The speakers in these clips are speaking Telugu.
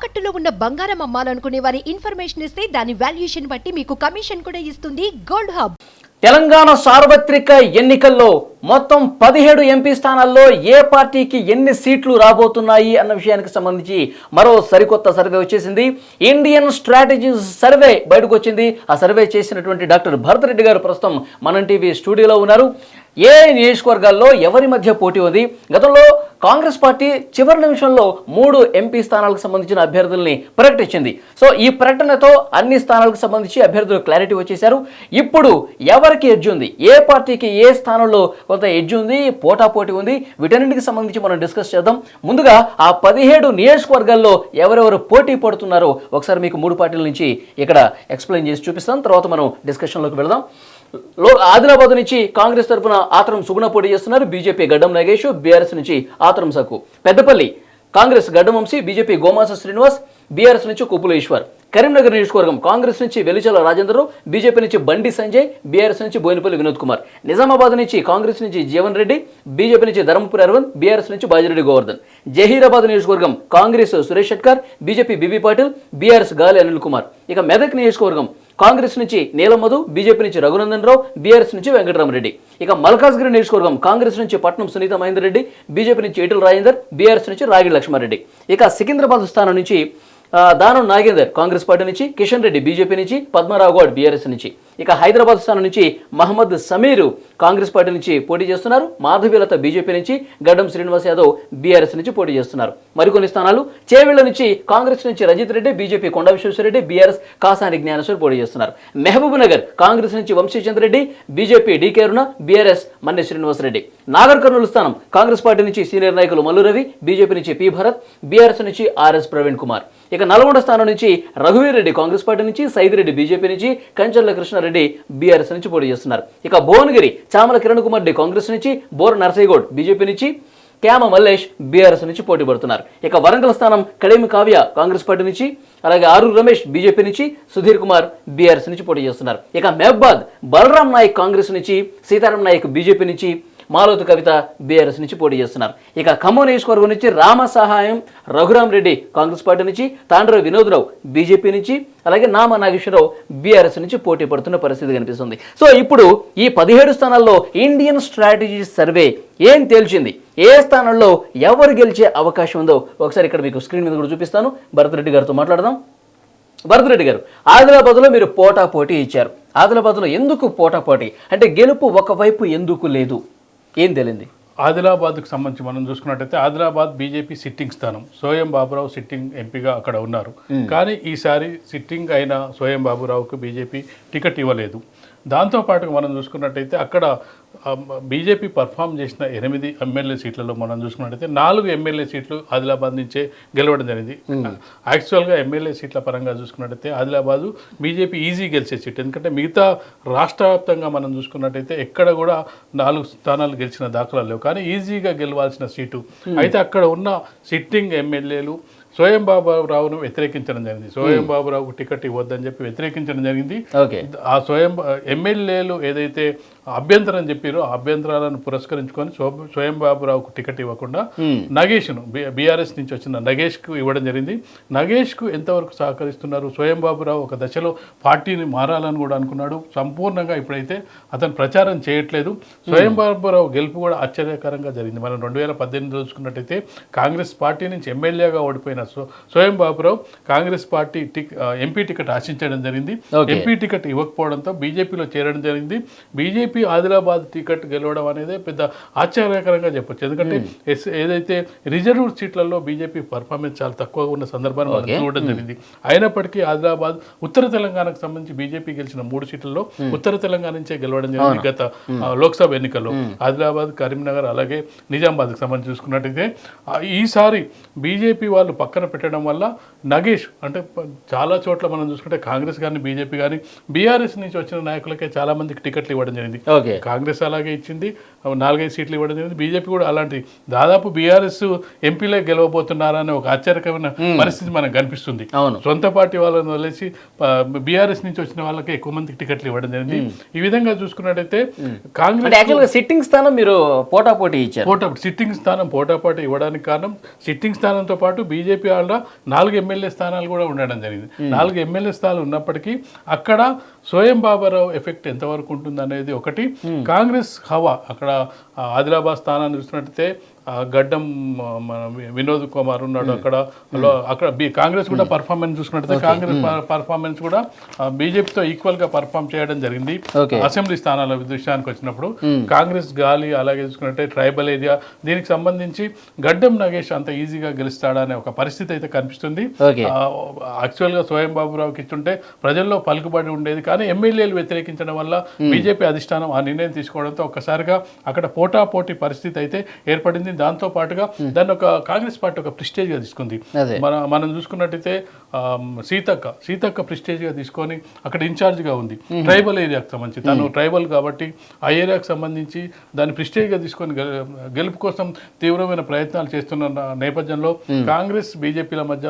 తాకట్టులో ఉన్న బంగారం అమ్మాలనుకునే వారి ఇన్ఫర్మేషన్ ఇస్తే దాని వాల్యుయేషన్ బట్టి మీకు కమిషన్ కూడా ఇస్తుంది గోల్డ్ హబ్. తెలంగాణ సార్వత్రిక ఎన్నికల్లో మొత్తం 17 ఎంపీ స్థానాల్లో ఏ పార్టీకి ఎన్ని సీట్లు రాబోతున్నాయి అన్న విషయానికి సంబంధించి మరో సరికొత్త సర్వే వచ్చేసింది. ఇండియన్ స్ట్రాటజీస్ సర్వే బయటకు వచ్చింది. ఆ సర్వే చేసినటువంటి డాక్టర్ భరత్ రెడ్డి గారు ప్రస్తుతం మన టీవీ స్టూడియోలో ఉన్నారు. ఏ నియోజకవర్గాల్లో ఎవరి మధ్య పోటీ ఉంది? గతంలో కాంగ్రెస్ పార్టీ చివరి నిమిషంలో 3 ఎంపీ స్థానాలకు సంబంధించిన అభ్యర్థుల్ని ప్రకటించింది. సో ఈ ప్రకటనతో అన్ని స్థానాలకు సంబంధించి అభ్యర్థులు క్లారిటీ వచ్చేశారు. ఇప్పుడు ఎవరికి ఎడ్జ్ ఉంది, ఏ పార్టీకి ఏ స్థానంలో కొంత ఎడ్జ్ ఉంది, పోటాపోటీ ఉంది, వీటన్నింటికి సంబంధించి మనం డిస్కస్ చేద్దాం. ముందుగా ఆ 17 నియోజకవర్గాల్లో ఎవరెవరు పోటీ పడుతున్నారో ఒకసారి మీకు 3 పార్టీల నుంచి ఇక్కడ ఎక్స్ప్లెయిన్ చేసి చూపిస్తాం. తర్వాత మనం డిస్కషన్లోకి వెళదాం. ఆదిలాబాద్ నుంచి కాంగ్రెస్ తరఫున ఆత్రం సుగుణ పోటీ చేస్తున్నారు. బీజేపీ గడ్డం నాగేష్, బీఆర్ఎస్ నుంచి ఆత్రం సక్కు. పెద్దపల్లి కాంగ్రెస్ గడ్డం వంశీ, బీజేపీ గోమాస శ్రీనివాస్, బీఆర్ఎస్ నుంచి కుప్పుల ఈశ్వర్. కరీంనగర్ నియోజకవర్గం కాంగ్రెస్ నుంచి వెలిచల రాజేంద్రరావు, బీజేపీ నుంచి బండి సంజయ్, బీఆర్ఎస్ నుంచి బోయినపల్లి వినోద్ కుమార్. నిజామాబాద్ నుంచి కాంగ్రెస్ నుంచి జీవన్ రెడ్డి, బీజేపీ నుంచి ధర్మపురి అరవింద్, బీఆర్ఎస్ నుంచి బాజిరెడ్డి గోవర్ధన్. జహీరాబాద్ నియోజకవర్గం Congress Suresh Shetkar, BJP BB Patil, BRS Gali Anil Kumar. ఇక మెదక్ నియోజకవర్గం కాంగ్రెస్ నుంచి నీలం మధు, బీజేపీ నుంచి రఘునందన్ రావు, బీఆర్ఎస్ నుంచి వెంకటరామరెడ్డి. ఇక మల్కాజ్గిరి నియోజకవర్గం కాంగ్రెస్ నుంచి పట్నం సునీత మహేందర్ రెడ్డి, బీజేపీ నుంచి ఈటల రాజేందర్, బీఆర్ఎస్ నుంచి రాగి లక్ష్మారెడ్డి. ఇక సికింద్రాబాద్ స్థానం నుంచి దానం నాగేందర్ కాంగ్రెస్ పార్టీ నుంచి, కిషన్ రెడ్డి బీజేపీ నుంచి, పద్మరావు గౌడ్ బీఆర్ఎస్ నుంచి. ఇక హైదరాబాద్ స్థానం నుంచి మహమ్మద్ సమీరు కాంగ్రెస్ పార్టీ నుంచి పోటీ చేస్తున్నారు. మాధవీలత బీజేపీ నుంచి, గడ్డం శ్రీనివాస్ యాదవ్ బీఆర్ఎస్ నుంచి పోటీ చేస్తున్నారు. మరికొన్ని స్థానాలు చేవెళ్ల నుంచి కాంగ్రెస్ నుంచి రంజిత్ రెడ్డి, బీజేపీ కొండ విశ్వేశ్వరరెడ్డి, బీఆర్ఎస్ కాసాని జ్ఞానేశ్వర్ పోటీ చేస్తున్నారు. మహబూబ్ నగర్ కాంగ్రెస్ నుంచి వంశీచంద్ర రెడ్డి, బీజేపీ డీకే అరుణ, బీఆర్ఎస్ మన్నె శ్రీనివాసరెడ్డి. నాగర్ కర్నూలు స్థానం కాంగ్రెస్ పార్టీ నుంచి సీనియర్ నాయకులు మల్లు రవి, బీజేపీ నుంచి పి భరత్, బీఆర్ఎస్ నుంచి ఆర్ఎస్ ప్రవీణ్ కుమార్. ఇక నల్గొండ స్థానం నుంచి రఘువీర్ రెడ్డి కాంగ్రెస్ పార్టీ నుంచి, సైదిరెడ్డి బీజేపీ నుంచి, కంచర్ల కృష్ణారెడ్డి బీఆర్ఎస్ నుంచి పోటీ చేస్తున్నారు. ఇక భువనగిరి చామల కిరణ్ కుమార్ రెడ్డి కాంగ్రెస్ నుంచి, బోర నర్సయ్యగౌడ్ బీజేపీ నుంచి, క్యామ మల్లేష్ బీఆర్ఎస్ నుంచి పోటీ పడుతున్నారు. ఇక వరంగల్ స్థానం కళేమి కావ్య కాంగ్రెస్ పార్టీ నుంచి, అలాగే ఆరూరు రమేష్ బీజేపీ నుంచి, సుధీర్ కుమార్ బీఆర్ఎస్ నుంచి పోటీ చేస్తున్నారు. ఇక మహబాద్ బలరాం నాయక్ కాంగ్రెస్ నుంచి, సీతారాం నాయక్ బీజేపీ నుంచి, మాలోతు కవిత బీఆర్ఎస్ నుంచి పోటీ చేస్తున్నారు. ఇక ఖమ్మం నియోజకవర్గం నుంచి రామ సహాయం రఘురాం రెడ్డి కాంగ్రెస్ పార్టీ నుంచి, తాండ్ర వినోద్రావు బీజేపీ నుంచి, అలాగే నామ నాగేశ్వరరావు బీఆర్ఎస్ నుంచి పోటీ పడుతున్న పరిస్థితి కనిపిస్తుంది. సో ఇప్పుడు ఈ 17 స్థానాల్లో ఇండియన్ స్ట్రాటజీ సర్వే ఏం తేల్చింది, ఏ స్థానంలో ఎవరు గెలిచే అవకాశం ఉందో ఒకసారి ఇక్కడ మీకు స్క్రీన్ మీద కూడా చూపిస్తాను. భరత్ రెడ్డి గారితో మాట్లాడదాం. భరత్ రెడ్డి గారు, ఆదిలాబాద్లో మీరు పోటీ ఇచ్చారు. ఆదిలాబాద్లో ఎందుకు పోటీ అంటే గెలుపు ఒకవైపు ఎందుకు లేదు, ఏం తెలియంది? ఆదిలాబాద్కు సంబంధించి మనం చూసుకున్నట్టయితే ఆదిలాబాద్ బీజేపీ సిట్టింగ్ స్థానం. సోయం బాబురావు సిట్టింగ్ ఎంపీగా అక్కడ ఉన్నారు. కానీ ఈసారి సిట్టింగ్ అయిన సోయం బాబురావుకు బీజేపీ టికెట్ ఇవ్వలేదు. దాంతోపాటుగా మనం చూసుకున్నట్టయితే అక్కడ బీజేపీ పర్ఫామ్ చేసిన 8 ఎమ్మెల్యే సీట్లలో మనం చూసుకున్నట్టయితే 4 ఎమ్మెల్యే సీట్లు ఆదిలాబాద్ నుంచే గెలవడం జరిగింది. యాక్చువల్గా ఎమ్మెల్యే సీట్ల పరంగా చూసుకున్నట్టయితే ఆదిలాబాదు బీజేపీ ఈజీ గెలిచే సీట్. ఎందుకంటే మిగతా రాష్ట్ర వ్యాప్తంగా మనం చూసుకున్నట్టయితే ఎక్కడ కూడా 4 స్థానాలు గెలిచిన దాఖలాలు లేవు. కానీ ఈజీగా గెలవాల్సిన సీటు. అయితే అక్కడ ఉన్న సిట్టింగ్ ఎమ్మెల్యేలు సోయం బాబురావును వ్యతిరేకించడం జరిగింది. సోయం బాబురావుకు టికెట్ ఇవ్వద్దని చెప్పి వ్యతిరేకించడం జరిగింది. ఆ ఎమ్మెల్యేలు ఏదైతే అభ్యంతరం చెప్పారో ఆ అభ్యంతరాలను పురస్కరించుకొని సోయం బాబురావుకు టికెట్ ఇవ్వకుండా నగేష్ను, బీఆర్ఎస్ నుంచి వచ్చిన నగేష్కు ఇవ్వడం జరిగింది. నగేష్కు ఎంతవరకు సహకరిస్తున్నారు? సోయం బాబురావు ఒక దశలో పార్టీని మారాలని కూడా అనుకున్నాడు. సంపూర్ణంగా ఇప్పుడైతే అతను ప్రచారం చేయట్లేదు. సోయం బాబురావు గెలుపు కూడా ఆశ్చర్యకరంగా జరిగింది. మనం 2018 చూసుకున్నట్టయితే కాంగ్రెస్ పార్టీ నుంచి ఎమ్మెల్యేగా ఓడిపోయిన Soyam Baburao Congress party MP ticket ఆశించడం జరిగింది. ఎంపీ టికెట్ ఇవ్వకపోవడంతో బీజేపీలో చేరడం జరిగింది. బీజేపీ ఆదిలాబాద్ టికెట్ గెలవడం అనేది పెద్ద ఆశ్చర్యకరంగా చెప్పొచ్చు. ఎందుకంటే ఏదైతే రిజర్వ్ సీట్లలో బీజేపీ పర్ఫార్మెన్స్ చాలా తక్కువగా ఉన్న సందర్భాన్ని మనం చూడడం జరిగింది. అయినప్పటికీ ఆదిలాబాద్, ఉత్తర తెలంగాణకు సంబంధించి బీజేపీ గెలిచిన 3 సీట్లలో ఉత్తర తెలంగాణ నుంచే గెలవడం జరిగింది. గత లోక్సభ ఎన్నికల్లో ఆదిలాబాద్, కరీంనగర్ అలాగే నిజామాబాద్కి సంబంధించి చూసుకున్నట్టయితే ఈసారి బీజేపీ వాళ్ళు పక్కన పెట్టడం వల్ల నగేష్ అంటే చాలా చోట్ల మనం చూసుకుంటే కాంగ్రెస్ కానీ బీజేపీ కానీ బీఆర్ఎస్ నుంచి వచ్చిన నాయకులకే చాలా మందికి టికెట్లు ఇవ్వడం జరిగింది. కాంగ్రెస్ అలాగే ఇచ్చింది, 4-5 సీట్లు ఇవ్వడం జరిగింది. బీజేపీ కూడా అలాంటి దాదాపు బీఆర్ఎస్ ఎంపీలే గెలవబోతున్నారనే ఒక ఆశ్చర్యకరమైన పరిస్థితి మనకు కనిపిస్తుంది. సొంత పార్టీ వాళ్ళని వదిలేసి బీఆర్ఎస్ నుంచి వచ్చిన వాళ్ళకి ఎక్కువ మందికి టికెట్లు ఇవ్వడం జరిగింది. ఈ విధంగా చూసుకున్నట్టయితే కాంగ్రెస్ సిట్టింగ్ స్థానం మీరు పోటాపోటీ ఇచ్చారు. సిట్టింగ్ స్థానం పోటాపోటీ ఇవ్వడానికి కారణం సిట్టింగ్ స్థానంతో పాటు బీజేపీ వాళ్ళ 4 ఎమ్మెల్యే స్థానాలు కూడా ఉండడం జరిగింది. 4 ఎమ్మెల్యే స్థానాలు ఉన్నప్పటికీ అక్కడ స్వయం బాబారావు ఎఫెక్ట్ ఎంతవరకు ఉంటుంది అనేది ఒకటి. కాంగ్రెస్ హవా అక్కడ ఆదిలాబాద్ స్థానాన్ని చూసినట్టయితే గడ్డం మన వినోద్ కుమార్ ఉన్నాడు అక్కడ. కాంగ్రెస్ కూడా పర్ఫార్మెన్స్ చూసుకున్నట్టయితే కాంగ్రెస్ పర్ఫార్మెన్స్ కూడా బీజేపీతో ఈక్వల్ గా పర్ఫార్మ్ చేయడం జరిగింది. అసెంబ్లీ స్థానాల విషయానికి వచ్చినప్పుడు కాంగ్రెస్ గాలి అలాగే చూసుకున్నట్టే ట్రైబల్ ఏరియా దీనికి సంబంధించి గడ్డం నగేష్ అంత ఈజీగా గెలుస్తాడా అనే ఒక పరిస్థితి అయితే కనిపిస్తుంది. యాక్చువల్ గా స్వయం బాబురావుకి ఇచ్చుంటే ప్రజల్లో పలుకుబడి ఉండేది, కానీ ఎమ్మెల్యేలు వ్యతిరేకించడం వల్ల బీజేపీ అధిష్టానం ఆ నిర్ణయం తీసుకోవడంతో ఒక్కసారిగా అక్కడ పోటాపోటీ పరిస్థితి అయితే ఏర్పడింది. దాంతో పాటుగా దాన్ని ఒక కాంగ్రెస్ పార్టీ ఒక ప్రిస్టేజ్ గా తీసుకుంది. మనం చూసుకున్నట్టయితే సీతక్క ప్రిస్టేజ్ గా తీసుకొని అక్కడ ఇన్ఛార్జ్ గా ఉంది ట్రైబల్ ఏరియాకి సంబంధించి. తను ట్రైబల్ కాబట్టి ఆ ఏరియాకి సంబంధించి దాన్ని ప్రిస్టేజ్ గా తీసుకొని గెలుపు కోసం తీవ్రమైన ప్రయత్నాలు చేస్తున్న నేపథ్యంలో కాంగ్రెస్ బీజేపీల మధ్య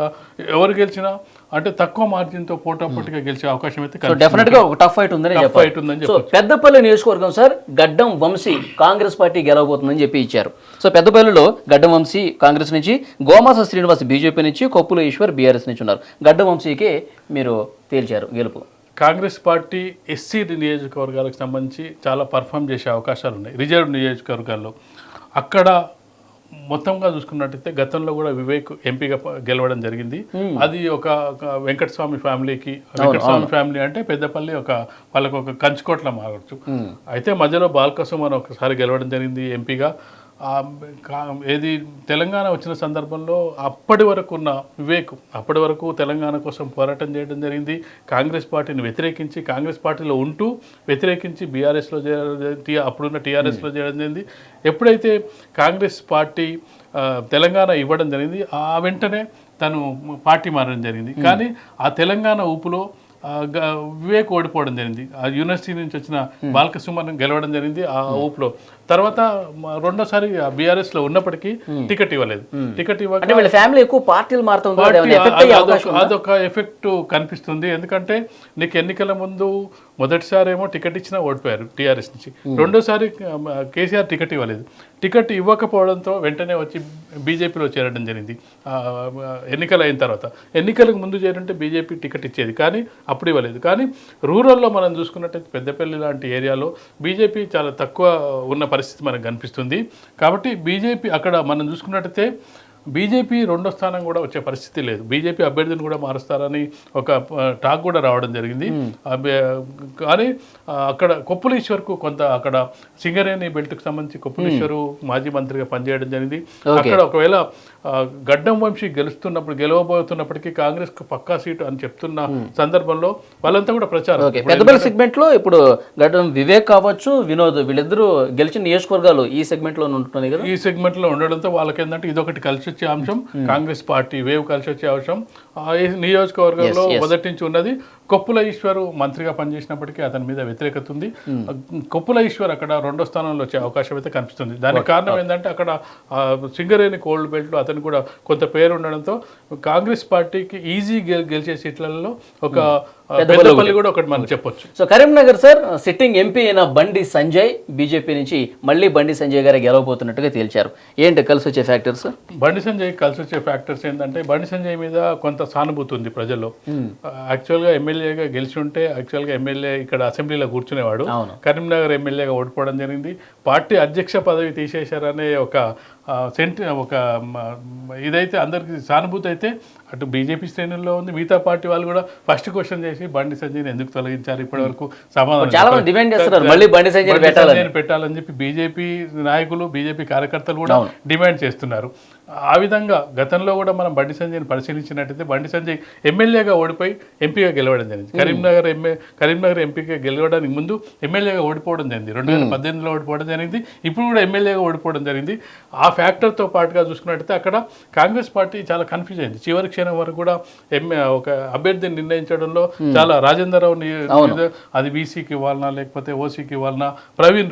ఎవరు గెలిచినా అంటే తక్కువ మార్జిన్ తో పోటాపోటీగా గెలిచే అవకాశం అయితే డెఫినెట్ గా ఒక టఫ్ ఫైట్ ఉందని పెద్దపల్లి నియోజకవర్గం సార్ గడ్డం వంశీ కాంగ్రెస్ పార్టీ గెలవబోతుందని చెప్పి ఇచ్చారు. సో పెద్దపల్లిలో గడ్డం వంశీ కాంగ్రెస్ నుంచి, గోమాస శ్రీనివాస్ బీజేపీ నుంచి, కొప్పుల ఈశ్వర్ బీఆర్ఎస్ నుంచి ఉన్నారు. గడ్డం వంశీకి మీరు తేల్చారు గెలుపు. కాంగ్రెస్ పార్టీ ఎస్సీ నియోజకవర్గాలకు సంబంధించి చాలా పర్ఫామ్ చేసే అవకాశాలు ఉన్నాయి. రిజర్వ్ నియోజకవర్గాల్లో అక్కడ మొత్తంగా చూసుకున్నట్టయితే గతంలో కూడా వివేక్ ఎంపీగా గెలవడం జరిగింది. అది ఒక వెంకటస్వామి ఫ్యామిలీకి, వెంకటస్వామి ఫ్యామిలీ అంటే పెద్దపల్లి వాళ్ళకు ఒక కంచుకోట్ల మారచ్చు. అయితే మధ్యలో బాల్కసుమన్ ఒకసారి గెలవడం జరిగింది ఎంపీగా. ఏది తెలంగాణ వచ్చిన సందర్భంలో అప్పటి వరకు ఉన్న వివేక్ అప్పటి వరకు తెలంగాణ కోసం పోరాటం చేయడం జరిగింది. కాంగ్రెస్ పార్టీని వ్యతిరేకించి కాంగ్రెస్ పార్టీలో ఉంటూ వ్యతిరేకించి బీఆర్ఎస్లో అప్పుడున్న టీఆర్ఎస్లో చేయడం జరిగింది. ఎప్పుడైతే కాంగ్రెస్ పార్టీ తెలంగాణ ఇవ్వడం జరిగింది ఆ వెంటనే తను పార్టీ మారడం జరిగింది. కానీ ఆ తెలంగాణ ఊపులో వివేక్ ఓడిపోవడం జరిగింది. ఆ యూనివర్సిటీ నుంచి వచ్చిన బాల్కసుమన్ గెలవడం జరిగింది ఆ ఊపులో. తర్వాత రెండోసారి బీఆర్ఎస్ లో ఉన్నప్పటికీ టికెట్ ఇవ్వలేదు. టికెట్ ఇవ్వక ఫ్యామిలీ ఎక్కువ పార్టీలు మారుతుంది, అదొక ఎఫెక్ట్ కనిపిస్తుంది. ఎందుకంటే నీకు ఎన్నికల ముందు మొదటిసారి ఏమో టికెట్ ఇచ్చినా ఓడిపోయారు టీఆర్ఎస్ నుంచి, రెండోసారి కేసీఆర్ టికెట్ ఇవ్వలేదు. టికెట్ ఇవ్వకపోవడంతో వెంటనే వచ్చి బీజేపీలో చేరడం జరిగింది. ఎన్నికలు అయిన తర్వాత ఎన్నికలకు ముందు చేరుంటే బీజేపీ టికెట్ ఇచ్చేది, కానీ అప్పుడు ఇవ్వలేదు. కానీ రూరల్లో మనం చూసుకున్నట్టయితే పెద్దపల్లి లాంటి ఏరియాలో బీజేపీ చాలా తక్కువ ఉన్న పరిస్థితి మనకు కనిపిస్తుంది. కాబట్టి బీజేపీ అక్కడ మనం చూసుకున్నట్టయితే బీజేపీ రెండో స్థానం కూడా వచ్చే పరిస్థితి లేదు. బీజేపీ అభ్యర్థిని కూడా మారుస్తారని ఒక టాక్ కూడా రావడం జరిగింది. కానీ అక్కడ కొప్పులీశ్వర్కు కొంత అక్కడ సింగరేణి బెల్ట్కి సంబంధించి కొప్పులీశ్వరు మాజీ మంత్రిగా పనిచేయడం జరిగింది. అక్కడ ఒకవేళ గడ్డం వంశీ గెలవబోతున్నప్పటికీ కాంగ్రెస్ కు పక్కా సీటు అని చెప్తున్న సందర్భంలో వాళ్ళంతా కూడా ప్రచారం. పెద్దపల్లి సెగ్మెంట్ లో ఇప్పుడు గడ్డం వివేక్ కావచ్చు, వినోద్ వీళ్ళిద్దరూ గెలిచిన నియోజకవర్గాలు ఈ సెగ్మెంట్ లో ఉంటున్నాయి కదా. ఈ సెగ్మెంట్ లో ఉండడంతో వాళ్ళకి ఏంటంటే ఇదొకటి కలిసి వచ్చే అంశం. కాంగ్రెస్ పార్టీ వేవ్ కలిసి వచ్చే అంశం నియోజకవర్గంలో మొదటి నుంచి ఉన్నది. కొప్పుల ఈశ్వర్ మంత్రిగా పనిచేసినప్పటికీ అతని మీద వ్యతిరేకత ఉంది. కొప్పుల ఈశ్వర్ అక్కడ రెండో స్థానంలో వచ్చే అవకాశం అయితే కనిపిస్తుంది. దానికి కారణం ఏంటంటే అక్కడ సింగరేణి కోల్డ్ బెల్ట్ అతను కూడా కొంత పేరు ఉండడంతో కాంగ్రెస్ పార్టీకి ఈజీ గెలిచే సీట్లలో ఒక పెద్దపల్లి కూడా ఒకటి మనం చెప్పొచ్చు. So Karimnagar sir sitting MP అయిన బండి సంజయ్ బీజేపీ నుంచి మళ్ళీ బండి సంజయ్ గారు గెలవబోతున్నట్టుగా తేల్చారు. ఏంటి కలిసి వచ్చే ఫ్యాక్టర్స్? బండి సంజయ్ కలిసి వచ్చే ఫ్యాక్టర్స్ ఏంటంటే బండి సంజయ్ మీద కొంత సానుభూతి ఉంది ప్రజల్లో. యాక్చువల్గా ఎమ్మెల్యేగా గెలిచి ఉంటే యాక్చువల్గా ఎమ్మెల్యే ఇక్కడ అసెంబ్లీలో కూర్చునేవాడు. కరీంనగర్ ఎమ్మెల్యేగా ఓడిపోవడం జరిగింది. పార్టీ అధ్యక్ష పదవి తీసేశారనే ఒక ఇదైతే అందరికి సానుభూతి అయితే అటు బీజేపీ శ్రేణుల్లో ఉంది. మిగతా పార్టీ వాళ్ళు కూడా ఫస్ట్ క్వశ్చన్ చేసి బండి సంజయ్ని ఎందుకు తొలగించారు, ఇప్పటి వరకు సమాధానం పెట్టాలని చెప్పి బీజేపీ నాయకులు బీజేపీ కార్యకర్తలు కూడా డిమాండ్ చేస్తున్నారు. ఆ విధంగా గతంలో కూడా మనం బండి సంజయ్ని పరిశీలించినట్టయితే బండి సంజయ్ ఎమ్మెల్యేగా ఓడిపోయి ఎంపీగా గెలవడం జరిగింది. కరీంనగర్ ఎంపీగా గెలవడానికి ముందు ఎమ్మెల్యేగా ఓడిపోవడం జరిగింది. 2018లో ఓడిపోవడం జరిగింది. ఇప్పుడు కూడా ఎమ్మెల్యేగా ఓడిపోవడం జరిగింది. ఆ ఫ్యాక్టర్తో పాటుగా చూసుకున్నట్టయితే అక్కడ కాంగ్రెస్ పార్టీ చాలా కన్ఫ్యూజ్ అయింది. చివరి క్షణం వరకు కూడా ఒక అభ్యర్థిని నిర్ణయించడంలో చాలా రాజేంద్రరావు అది బీసీకి ఇవ్వాలన్నా లేకపోతే ఓసీకి ఇవ్వాలన్నా ప్రవీణ్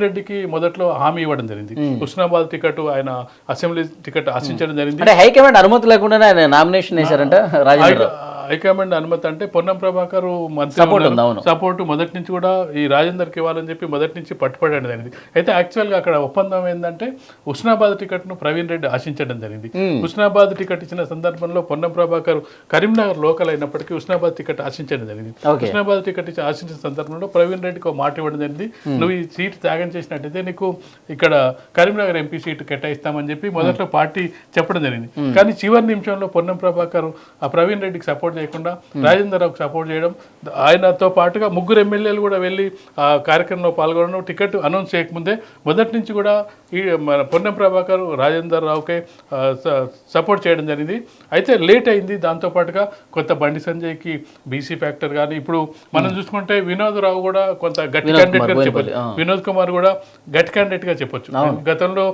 రెడ్డికి మొదట్లో హామీ ఇవ్వడం జరిగింది. హుస్నాబాద్ టికెట్ ఆయన అసెంబ్లీ టికెట్ ఆశించడం జరిగింది. అంటే హైకమాండ్ అనుమతి లేకుండా ఆయన నామినేషన్ వేశారంట. హైకమాండ్ అనుమతి అంటే పొన్నం ప్రభాకర్ మంత్రి సపోర్ట్ మొదటి నుంచి కూడా ఈ రాజేందర్కి ఇవ్వాలని చెప్పి మొదటి నుంచి పట్టుపడడం జరిగింది. అయితే యాక్చువల్గా అక్కడ ఒప్పందం ఏంటంటే హుస్నాబాద్ టికెట్ను ప్రవీణ్ రెడ్డి ఆశించడం జరిగింది. హుస్నాబాద్ టికెట్ ఇచ్చిన సందర్భంలో పొన్నం ప్రభాకర్ కరీంనగర్ లోకల్ అయినప్పటికీ హుస్నాబాద్ టికెట్ ఆశించడం జరిగింది. హుస్నాబాద్ టికెట్ ఆశించిన సందర్భంలో ప్రవీణ్ రెడ్డికి ఒక మాట ఇవ్వడం జరిగింది. నువ్వు ఈ సీట్ త్యాగం చేసినట్టయితే నీకు ఇక్కడ కరీంనగర్ ఎంపీ సీటు కేటాయిస్తామని చెప్పి మొదట్లో పార్టీ చెప్పడం జరిగింది. కానీ చివరి నిమిషంలో పొన్నం ప్రభాకర్ ఆ ప్రవీణ్ రెడ్డికి సపోర్ట్ చేయకుండా రాజేంద్రరావుకి సపోర్ట్ చేయడం, ఆయనతో పాటుగా 3 ఎమ్మెల్యేలు కూడా వెళ్ళి ఆ కార్యక్రమంలో పాల్గొనడం, టికెట్ అనౌన్స్ చేయకముందే మొదటి నుంచి కూడా ఈ మన పొన్నం ప్రభాకర్ రాజేంద్రరావుకే సపోర్ట్ చేయడం జరిగింది. అయితే లేట్ అయింది. దాంతోపాటుగా కొంత బండి సంజయ్కి బీసీ ఫ్యాక్టర్ కానీ ఇప్పుడు మనం చూసుకుంటే వినోద్ రావు కూడా కొంత గట్టి క్యాండిడేట్గా చెప్పొచ్చు. వినోద్ కుమార్ కూడా గట్టి క్యాండిడేట్గా చెప్పొచ్చు. గతంలో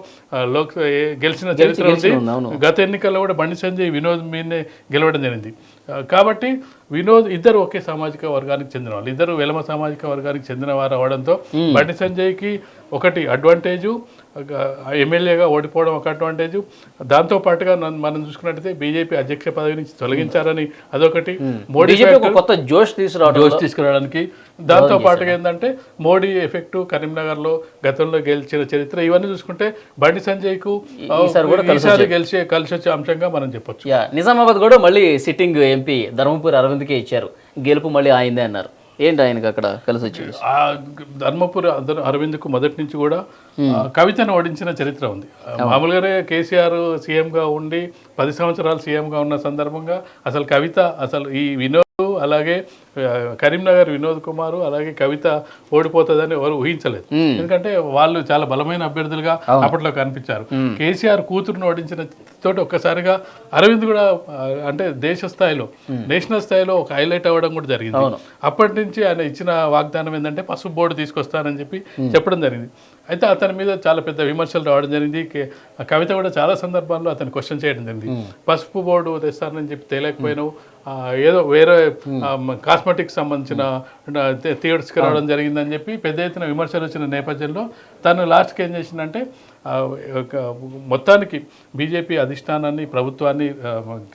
గెలిచిన చరిత్ర ఉంది. గత ఎన్నికల్లో కూడా బండి సంజయ్ వినోద్ మీదనే గెలవడం జరిగింది. కాబట్టి వినోద్ ఇద్దరు ఒకే సామాజిక వర్గానికి చెందిన వాళ్ళు, ఇద్దరు వెలమ సామాజిక వర్గానికి చెందిన వారు అవడంతో బండి సంజయ్కి ఒకటి అడ్వాంటేజు, ఎమ్మెల్యేగా ఓడిపోవడం ఒక అడ్వాంటేజు. దాంతోపాటుగా మనం చూసుకున్నట్టయితే బీజేపీ అధ్యక్ష పదవి నుంచి తొలగించారని అదొకటి, మోడీ కొత్త జోష్ తీసుకురావడానికి. దాంతో పాటుగా ఏంటంటే మోడీ ఎఫెక్ట్ కరీంనగర్లో గతంలో గెలిచిన చరిత్ర, ఇవన్నీ చూసుకుంటే బండి సంజయ్కు ఈసారి కలిసి వచ్చే అంశంగా మనం చెప్పొచ్చు. నిజామాబాద్ కూడా మళ్ళీ సిట్టింగ్ ఎంపీ ధర్మపురి అరవింద్కే ఇచ్చారు, గెలుపు మళ్ళీ ఆయిందే అన్నారు. ఏంటి ఆయనకు అక్కడ కలిసి వచ్చింది? ధర్మపురి అరవింద్కు మొదటి నుంచి కూడా కవితను ఓడించిన చరిత్ర ఉంది. మామూలుగానే కేసీఆర్ సీఎంగా ఉండి 10 సంవత్సరాలు సీఎంగా ఉన్న సందర్భంగా అసలు కవిత అసలు ఈ వినోద్ అలాగే కరీంనగర్ వినోద్ కుమార్ అలాగే కవిత ఓడిపోతుందని ఎవరు ఊహించలేదు. ఎందుకంటే వాళ్ళు చాలా బలమైన అభ్యర్థులుగా అప్పట్లో కనిపించారు. కేసీఆర్ కూతురును ఓడించిన తోటి ఒక్కసారిగా అరవింద్ కూడా అంటే దేశ స్థాయిలో నేషనల్ స్థాయిలో ఒక హైలైట్ అవ్వడం కూడా జరిగింది. అప్పటి నుంచి ఆయన ఇచ్చిన వాగ్దానం ఏంటంటే పసుపు బోర్డు తీసుకొస్తానని చెప్పి చెప్పడం జరిగింది. అయితే అతని మీద చాలా పెద్ద విమర్శలు రావడం జరిగింది. కవిత కూడా చాలా సందర్భాల్లో అతను క్వశ్చన్ చేయడం జరిగింది. పసుపు బోర్డు తెస్తానని చెప్పి తేలేకపోయినావు, ఏదో వేరే కాస్మెటిక్స్ సంబంధించిన తీసుకురావడం జరిగిందని చెప్పి పెద్ద ఎత్తున విమర్శలు వచ్చిన నేపథ్యంలో తను లాస్ట్కి ఏం చేసిందంటే మొత్తానికి బీజేపీ అధిష్టానాన్ని ప్రభుత్వాన్ని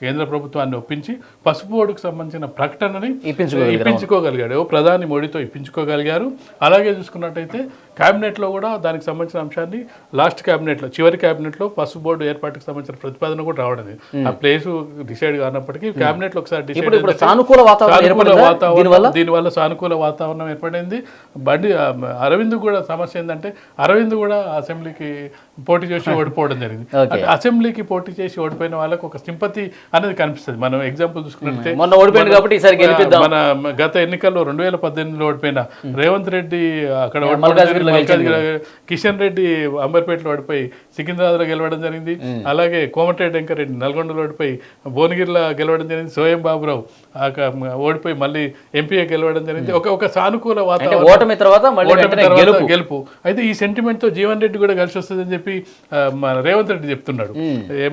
కేంద్ర ప్రభుత్వాన్ని ఒప్పించి పసుపు బోర్డుకు సంబంధించిన ప్రకటనని ఇప్పించుకోగలిగాడు. ప్రధాని మోడీతో ఇప్పించుకోగలిగారు. అలాగే చూసుకున్నట్టయితే క్యాబినెట్లో కూడా దానికి సంబంధించిన అంశాన్ని లాస్ట్ క్యాబినెట్లో చివరి క్యాబినెట్లో పసుపు బోర్డు ఏర్పాటుకు సంబంధించిన ప్రతిపాదన కూడా రావడం. ఆ ప్లేస్ డిసైడ్ కానప్పటికీ క్యాబినెట్లో ఒకసారి దీనివల్ల సానుకూల వాతావరణం ఏర్పడింది. అరవింద్ కూడా సమస్య ఏంటంటే అరవింద్ కూడా అసెంబ్లీకి పోటీ చేసి ఓడిపోవడం జరిగింది. అసెంబ్లీకి పోటీ చేసి ఓడిపోయిన వాళ్ళకి ఒక సింపతి అనేది కనిపిస్తుంది. మనం ఎగ్జాంపుల్ చూసుకున్నట్లయితే మన గత ఎన్నికల్లో 2018లో ఓడిపోయిన రేవంత్ రెడ్డి అక్కడ కిషన్ రెడ్డి అంబర్పేటలో ఓడిపోయి సికింద్రాబాద్లో గెలవడం జరిగింది. అలాగే కోమటిరెడ్డి వెంకరెడ్డి నల్గొండలో ఓడిపోయి భువనగిరిలో గెలవడం జరిగింది. సోయం బాబురావు ఓడిపోయి మళ్ళీ ఎంపీగా గెలవడం జరిగింది. ఒక సానుకూల వాతావరణం గెలుపు. అయితే ఈ సెంటిమెంట్ తో జీవన్ రెడ్డి కూడా కలిసి వస్తుందని చెప్పి మన రేవంత్ రెడ్డి చెప్తున్నాడు.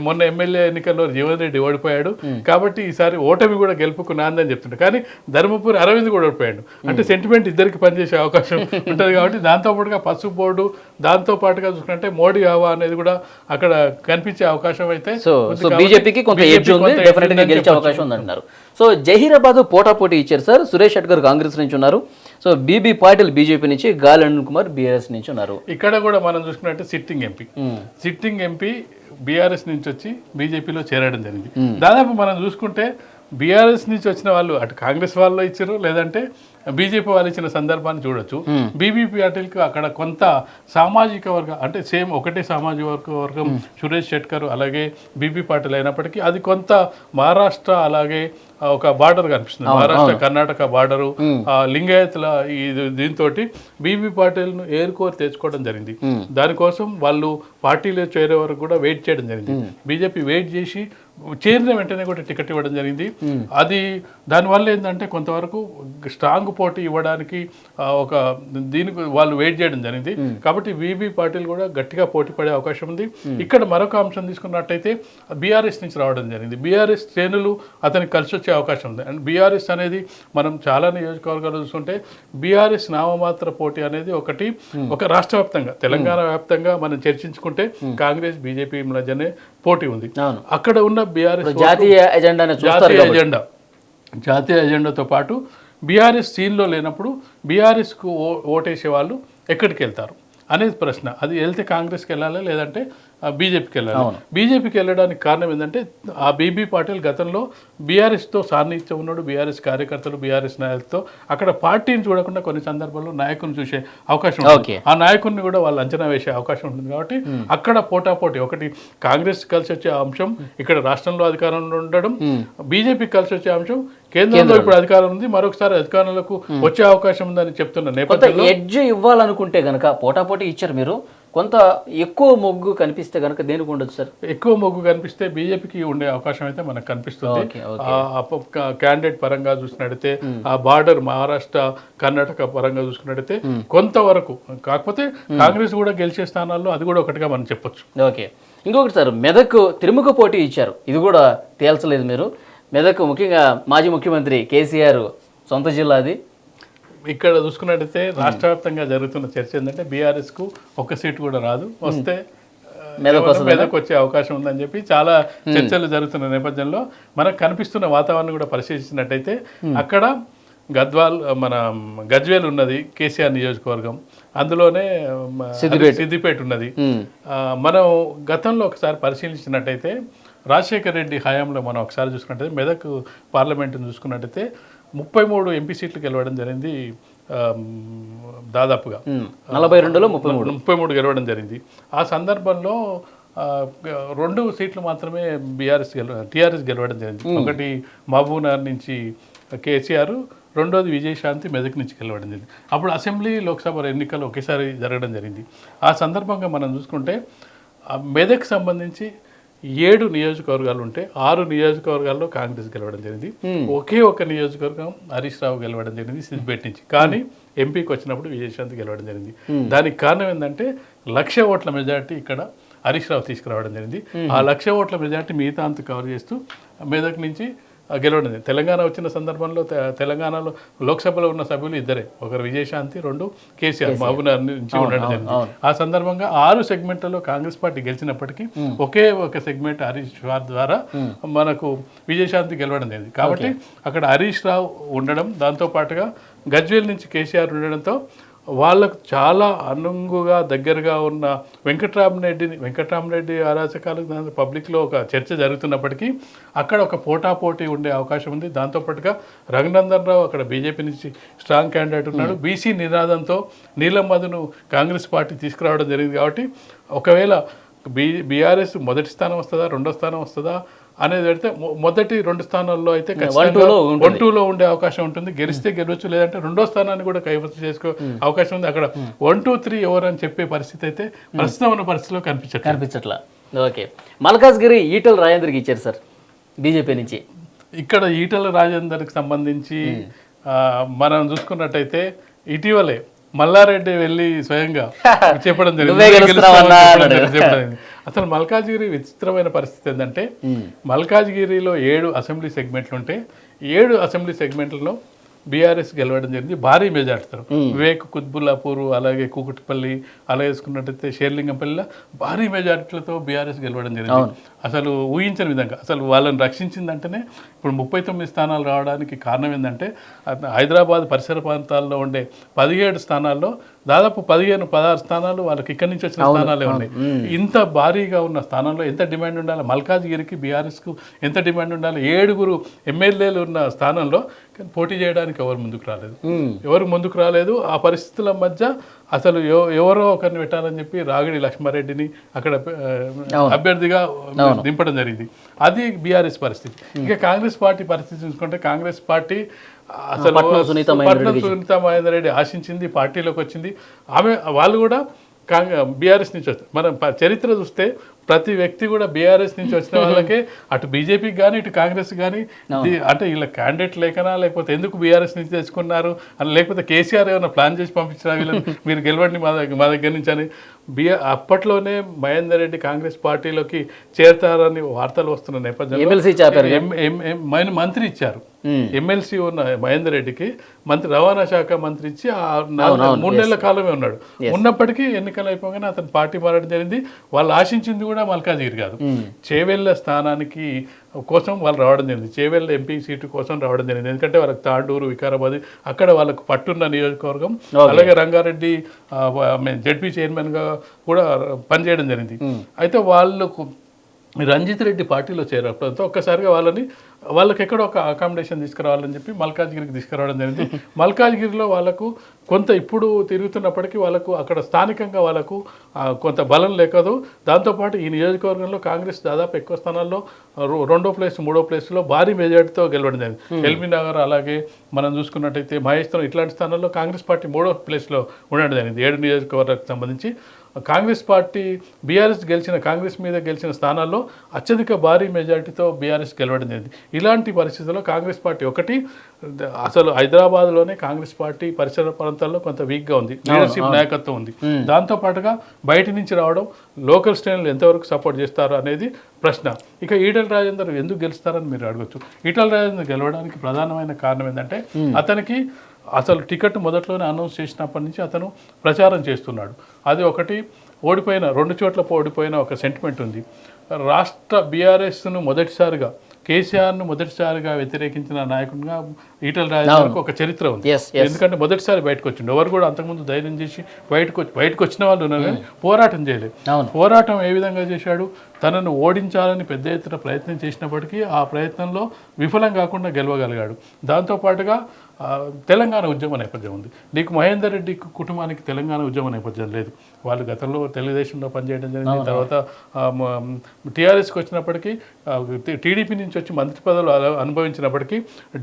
మొన్న ఎమ్మెల్యే ఎన్నికల్లో జీవన్ రెడ్డి ఓడిపోయాడు కాబట్టి ఈసారి ఓటమి కూడా గెలుపుకు నాందని చెప్తున్నాడు. కానీ ధర్మపురి అరవింద్ కూడా ఓడిపోయాడు. అంటే సెంటిమెంట్ ఇద్దరికి పనిచేసే అవకాశం ఉంటుంది. కాబట్టి దాంతో పాటుగా పసుపు బోర్డు దాంతో పాటుగా చూసుకుంటే మోడీ హవా అనేది కూడా అక్కడ కనిపించే అవకాశం అయితే బీజేపీకి కొంత ఎడ్జ్ ఉంది, డెఫినెట్ గా గెలిచే అవకాశం ఉంది అంటున్నారు. సో జహీరాబాద్ పోటాపోటీ ఇచ్చారు సార్. సురేష్ షెట్కర్ కాంగ్రెస్ నుంచి ఉన్నారు. సో బీబీ పాటిల్ బీజేపీ నుంచి, గాలి అనిల్ కుమార్ బీఆర్ఎస్ నుంచి ఉన్నారు. ఇక్కడ కూడా మనం చూసుకున్నట్టు సిట్టింగ్ ఎంపీ బీఆర్ఎస్ నుంచి వచ్చి బీజేపీలో చేరడం జరిగింది. దాదాపు మనం చూసుకుంటే బీఆర్ఎస్ నుంచి వచ్చిన వాళ్ళు అటు కాంగ్రెస్ వాళ్ళు ఇచ్చారు, లేదంటే బీజేపీ వాళ్ళు ఇచ్చిన సందర్భాన్ని చూడొచ్చు. బీబీపీ పాటిల్కి అక్కడ కొంత సామాజిక వర్గం అంటే సేమ్ ఒకటే సామాజిక వర్గం సురేష్ షెట్కర్ అలాగే బీబీ పాటిల్ అయినప్పటికీ అది కొంత మహారాష్ట్ర అలాగే ఒక బార్డర్ కనిపిస్తుంది, మహారాష్ట్ర కర్ణాటక బార్డరు, లింగాయతుల దీంతో బీబీ పాటిల్ను ఏరుకోరి తెచ్చుకోవడం జరిగింది. దానికోసం వాళ్ళు పార్టీలో చేరే వరకు కూడా వెయిట్ చేయడం జరిగింది. బీజేపీ వెయిట్ చేసి చేరిన వెంటనే కూడా టికెట్ ఇవ్వడం జరిగింది. అది దానివల్ల ఏంటంటే కొంతవరకు స్ట్రాంగ్ పోటీ ఇవ్వడానికి ఒక దీనికి వాళ్ళు వెయిట్ చేయడం జరిగింది. కాబట్టి బీబీ పాటిల్ కూడా గట్టిగా పోటీ పడే అవకాశం ఉంది. ఇక్కడ మరొక అంశం తీసుకున్నట్టయితే బీఆర్ఎస్ నుంచి రావడం జరిగింది. బీఆర్ఎస్ శ్రేణులు అతనికి కలిసి వచ్చే అవకాశం ఉంది. అండ్ బీఆర్ఎస్ అనేది మనం చాలా నియోజకవర్గాలు చూసుకుంటే బీఆర్ఎస్ నామమాత్ర పోటీ అనేది ఒక రాష్ట్ర వ్యాప్తంగా తెలంగాణ వ్యాప్తంగా మనం చర్చించుకుంటే కాంగ్రెస్ బీజేపీ మధ్యనే పోటీ ఉంది. అక్కడ ఉన్న బీఆర్ఎస్ జాతీయ ఎజెండాతో పాటు బీఆర్ఎస్ సీన్లో లేనప్పుడు బీఆర్ఎస్కు ఓటేసే వాళ్ళు ఎక్కడికి వెళ్తారు అనేది ప్రశ్న. అది వెళ్తే కాంగ్రెస్కి వెళ్ళాలి, లేదంటే బీజేపీకి వెళ్ళాలి. బీజేపీకి వెళ్ళడానికి కారణం ఏంటంటే ఆ బీబీ పాటిల్ గతంలో బీఆర్ఎస్తో సాన్నిహిత్యం ఉన్నాడు. బీఆర్ఎస్ కార్యకర్తలు బీఆర్ఎస్ నాయకులతో అక్కడ పార్టీని చూడకుండా కొన్ని సందర్భాల్లో నాయకుని చూసే అవకాశం ఉంటుంది. ఆ నాయకుడిని కూడా వాళ్ళు అంచనా వేసే అవకాశం ఉంటుంది. కాబట్టి అక్కడ పోటాపోటీ ఒకటి కాంగ్రెస్ కలిసి వచ్చే అంశం, ఇక్కడ రాష్ట్రంలో అధికారంలో ఉండడం, బీజేపీకి కలిసి వచ్చే అంశం, కేంద్రంలో ఇప్పుడు అధికారం ఉంది, మరొకసారి అధికారంలోకి వచ్చే అవకాశం ఉందని చెప్తున్న నేపథ్యంలో ఎడ్జ్ ఇవ్వాలనుకుంటే గనక పోటాపోటీ ఇచ్చారు మీరు, కొంత ఎక్కువ మొగ్గు కనిపిస్తే కనుక దేనికి ఉండదు సార్? ఎక్కువ మొగ్గు కనిపిస్తే బీజేపీకి ఉండే అవకాశం అయితే మనకు కనిపిస్తుంది. క్యాండిడేట్ పరంగా చూసినట్టయితే ఆ బార్డర్ మహారాష్ట్ర కర్ణాటక పరంగా చూసుకున్నట్టయితే కొంతవరకు, కాకపోతే కాంగ్రెస్ కూడా గెలిచే స్థానాల్లో అది కూడా ఒకటిగా మనం చెప్పొచ్చు. ఓకే, ఇంకొకటి సార్, మెదక్ తిరుముఖ పోటీ ఇచ్చారు, ఇది కూడా తేల్చలేదు మీరు. మెదక్ ముఖ్యంగా మాజీ ముఖ్యమంత్రి కేసీఆర్ సొంత జిల్లా అది. ఇక్కడ చూసుకున్నట్టయితే రాష్ట్ర వ్యాప్తంగా జరుగుతున్న చర్చ ఏంటంటే బీఆర్ఎస్కు ఒక్క సీటు కూడా రాదు, వస్తే మెదక్ వచ్చే అవకాశం ఉందని చెప్పి చాలా చర్చలు జరుగుతున్న నేపథ్యంలో మనకు కనిపిస్తున్న వాతావరణం కూడా పరిశీలించినట్టయితే అక్కడ గజ్వేల్ ఉన్నది కేసీఆర్ నియోజకవర్గం, అందులోనే సిద్దిపేట ఉన్నది. మనం గతంలో ఒకసారి పరిశీలించినట్టయితే రాజశేఖర్ రెడ్డి హయాంలో మనం ఒకసారి చూసుకున్నట్టయితే మెదక్ పార్లమెంటును చూసుకున్నట్టయితే 33 ఎంపీ సీట్లు గెలవడం జరిగింది. దాదాపుగా 42లో 33 గెలవడం జరిగింది. ఆ సందర్భంలో 2 సీట్లు మాత్రమే టీఆర్ఎస్ గెలవడం జరిగింది. ఒకటి మహబూబ్నగర్ నుంచి కేసీఆర్, రెండోది విజయశాంతి మెదక్ నుంచి గెలవడం జరిగింది. అప్పుడు అసెంబ్లీ లోక్సభ ఎన్నికలు ఒకేసారి జరగడం జరిగింది. ఆ సందర్భంగా మనం చూసుకుంటే మెదక్ సంబంధించి 7 నియోజకవర్గాలు ఉంటే 6 నియోజకవర్గాల్లో కాంగ్రెస్ గెలవడం జరిగింది. ఒకే ఒక నియోజకవర్గం హరీష్ రావు గెలవడం జరిగింది సిద్దిపేట నుంచి. కానీ ఎంపీకి వచ్చినప్పుడు విజయశాంతి గెలవడం జరిగింది. దానికి కారణం ఏంటంటే 1,00,000 ఓట్ల మెజార్టీ ఇక్కడ హరీష్ రావు తీసుకురావడం జరిగింది. ఆ 1,00,000 ఓట్ల మెజార్టీ మిగతా అంతా కవర్ చేస్తూ మెదక్ నుంచి గెలవడం జరిగింది. తెలంగాణ వచ్చిన సందర్భంలో తెలంగాణలో లోక్సభలో ఉన్న సభ్యులు ఇద్దరే, ఒకరు విజయశాంతి, 2 కేసీఆర్ మహబూబ్నగర్ నుంచి ఉండడం జరిగింది. ఆ సందర్భంగా 6 సెగ్మెంట్లలో కాంగ్రెస్ పార్టీ గెలిచినప్పటికీ ఒకే ఒక సెగ్మెంట్ హరీష్ రావు ద్వారా మనకు విజయశాంతి గెలవడం జరిగింది. కాబట్టి అక్కడ హరీష్ రావు ఉండడం, దాంతోపాటుగా గజ్వేల్ నుంచి కేసీఆర్ ఉండడంతో వాళ్ళకు చాలా అనుంగుగా దగ్గరగా ఉన్న వెంకట్రామరెడ్డి అరాచకాలు పబ్లిక్లో ఒక చర్చ జరుగుతున్నప్పటికీ అక్కడ ఒక పోటాపోటీ ఉండే అవకాశం ఉంది. దాంతోపాటుగా రఘునందన్ రావు అక్కడ బీజేపీ నుంచి స్ట్రాంగ్ క్యాండిడేట్ ఉన్నాడు. బీసీ నినాదంతో నీలం మధును కాంగ్రెస్ పార్టీ తీసుకురావడం జరిగింది. కాబట్టి ఒకవేళ బీఆర్ఎస్ మొదటి స్థానం వస్తుందా, రెండో స్థానం వస్తుందా అనేది పెడితే మొదటి 2 స్థానాల్లో అయితే 1-2లో ఉండే అవకాశం ఉంటుంది. గెలిస్తే గెలవచ్చు, లేదంటే 2వ స్థానాన్ని కూడా కైవసం చేసుకో అవకాశం ఉంది. అక్కడ 1-2-3 ఎవరు అని చెప్పే పరిస్థితి అయితే ప్రస్తుతం ఉన్న పరిస్థితిలో కనిపించట్లా. ఓకే, మల్కాజ్గిరి ఈటల రాజేందర్కి ఇచ్చారు సార్ బీజేపీ నుంచి. ఇక్కడ ఈటల రాజేందర్కి సంబంధించి మనం చూసుకున్నట్టయితే ఇటీవలే మల్లారెడ్డి వెళ్ళి స్వయంగా చెప్పడం జరిగింది. అసలు మల్కాజ్గిరి విచిత్రమైన పరిస్థితి ఏంటంటే మల్కాజ్గిరిలో 7 అసెంబ్లీ సెగ్మెంట్లు ఉంటే 7 అసెంబ్లీ సెగ్మెంట్లలో బీఆర్ఎస్ గెలవడం జరిగింది భారీ మెజార్టీతో. వివేక్ కుత్బుల్లాపూర్, అలాగే కూకట్పల్లి, అలాగే వేసుకున్నట్టయితే షేర్లింగంపల్లిలో భారీ మెజార్టీలతో బీఆర్ఎస్ గెలవడం జరిగింది. అసలు ఊహించని విధంగా అసలు వాళ్ళని రక్షించిందంటేనే ఇప్పుడు 39 స్థానాలు రావడానికి కారణం ఏంటంటే హైదరాబాద్ పరిసర ప్రాంతాల్లో ఉండే 17 స్థానాల్లో దాదాపు 15-16 స్థానాలు వాళ్ళకి ఇక్కడి నుంచి వచ్చిన స్థానాలే ఉన్నాయి. ఇంత భారీగా ఉన్న స్థానంలో ఎంత డిమాండ్ ఉండాలి, మల్కాజ్గిరికి బీఆర్ఎస్కు ఎంత డిమాండ్ ఉండాలి, 7 ఎమ్మెల్యేలు ఉన్న స్థానంలో పోటీ చేయడానికి ఎవరు ముందుకు రాలేదు. ఆ పరిస్థితుల మధ్య అసలు ఎవరో ఒకరిని పెట్టాలని చెప్పి రాగిడి లక్ష్మారెడ్డిని అక్కడ అభ్యర్థిగా దింపడం జరిగింది. అది బీఆర్ఎస్ పరిస్థితి. ఇక కాంగ్రెస్ పార్టీ పరిస్థితి చూసుకుంటే కాంగ్రెస్ పార్టీ అసలు సునీత మహేందర్ రెడ్డి ఆశించింది, పార్టీలోకి వచ్చింది. వాళ్ళు కూడా బీఆర్ఎస్ నుంచి వస్తారు. మనం చరిత్ర చూస్తే ప్రతి వ్యక్తి కూడా బీఆర్ఎస్ నుంచి వచ్చిన వాళ్ళకే అటు బీజేపీకి కానీ ఇటు కాంగ్రెస్ కానీ అంటే వీళ్ళ క్యాండిడేట్ లేకనా లేకపోతే ఎందుకు బీఆర్ఎస్ నుంచి తెచ్చుకున్నారు అని, లేకపోతే కేసీఆర్ ఏమైనా ప్లాన్ చేసి పంపించినా వీళ్ళని మీరు గెలవండి మా దగ్గర నుంచి అని. అప్పట్లోనే మహేందర్ రెడ్డి కాంగ్రెస్ పార్టీలోకి చేరతారని వార్తలు వస్తున్న నేపథ్యంలో మంత్రి ఇచ్చారు. ఎమ్మెల్సీ ఉన్న మహేందర్ రెడ్డికి మంత్రి రవాణా శాఖ మంత్రి ఇచ్చి 3 నెలల కాలమే ఉన్నాడు. ఉన్నప్పటికీ ఎన్నికలు అయిపోగానే అతను పార్టీ మారడం జరిగింది. వాళ్ళు ఆశించింది కూడా మల్కాజ్గిరి కాదు, చేవెళ్ళ స్థానానికి కోసం వాళ్ళు రావడం జరిగింది. చేవెళ్ళ ఎంపీ సీటు కోసం రావడం జరిగింది. ఎందుకంటే వాళ్ళకి తాండూరు, వికారాబాద్ అక్కడ వాళ్ళకు పట్టున్న నియోజకవర్గం. అలాగే రంగారెడ్డి జెడ్పీ చైర్మన్గా కూడా పనిచేయడం జరిగింది. అయితే వాళ్ళకు రంజిత్ రెడ్డి పార్టీలో చేరడంతో ఒక్కసారిగా వాళ్ళకి ఎక్కడో ఒక అకామిడేషన్ తీసుకురావాలని చెప్పి మల్కాజ్గిరికి తీసుకురావడం జరిగింది. మల్కాజ్గిరిలో వాళ్ళకు కొంత ఇప్పుడు తిరుగుతున్నప్పటికీ వాళ్ళకు అక్కడ స్థానికంగా వాళ్ళకు కొంత బలం లేకదు. దాంతోపాటు ఈ నియోజకవర్గంలో కాంగ్రెస్ దాదాపు ఎక్కువ స్థానాల్లో 2వ ప్లేస్ 3వ ప్లేస్లో భారీ మెజార్టీతో గెలవడం జరిగింది. ఎల్బీ నగర్ అలాగే మనం చూసుకున్నట్టయితే మహేశ్వరం ఇట్లాంటి స్థానాల్లో కాంగ్రెస్ పార్టీ 3వ ప్లేస్లో ఉండడం జరిగింది. 7 నియోజకవర్గాలకు సంబంధించి కాంగ్రెస్ పార్టీ కాంగ్రెస్ మీద గెలిచిన స్థానాల్లో అత్యధిక భారీ మెజార్టీతో బీఆర్ఎస్ గెలవడం జరిగింది. ఇలాంటి పరిస్థితుల్లో కాంగ్రెస్ పార్టీ అసలు హైదరాబాద్లోనే కాంగ్రెస్ పార్టీ పరిసర ప్రాంతాల్లో కొంత వీక్గా ఉంది, లీడర్షిప్ నాయకత్వం ఉంది. దాంతోపాటుగా బయట నుంచి రావడం లోకల్ శ్రేణులు ఎంతవరకు సపోర్ట్ చేస్తారు అనేది ప్రశ్న. ఇక ఈటెల రాజేందర్ ఎందుకు గెలుస్తారని మీరు అడగచ్చు. ఈటెల రాజేందర్ గెలవడానికి ప్రధానమైన కారణం ఏంటంటే అతనికి అసలు టికెట్ మొదట్లోనే అనౌన్స్ చేసినప్పటి నుంచి అతను ప్రచారం చేస్తున్నాడు. అది ఒకటి. 2 చోట్ల ఓడిపోయిన ఒక సెంటిమెంట్ ఉంది. రాష్ట్ర బీఆర్ఎస్ను కేసీఆర్ను మొదటిసారిగా వ్యతిరేకించిన నాయకుడిగా ఈటెల రాజేందర్కు ఒక చరిత్ర ఉంది. ఎందుకంటే మొదటిసారి బయటకు వచ్చిండు. ఎవరు కూడా అంతకుముందు ధైర్యం చేసి బయటకు వచ్చిన వాళ్ళు ఉన్నారు కానీ పోరాటం చేయలేదు. పోరాటం ఏ విధంగా చేశాడు? తనను ఓడించాలని పెద్ద ఎత్తున ప్రయత్నం చేసినప్పటికీ ఆ ప్రయత్నంలో విఫలం కాకుండా గెలవగలిగాడు. దాంతోపాటుగా తెలంగాణ ఉద్యమ నేపథ్యం ఉంది. నీకు మహేందర్ రెడ్డి కుటుంబానికి తెలంగాణ ఉద్యమ నేపథ్యం లేదు. వాళ్ళు గతంలో తెలుగుదేశంలో పనిచేయడం జరిగింది. తర్వాత టీఆర్ఎస్కి వచ్చినప్పటికీ టీడీపీ నుంచి వచ్చి మంత్రి పదవులు అనుభవించినప్పటికీ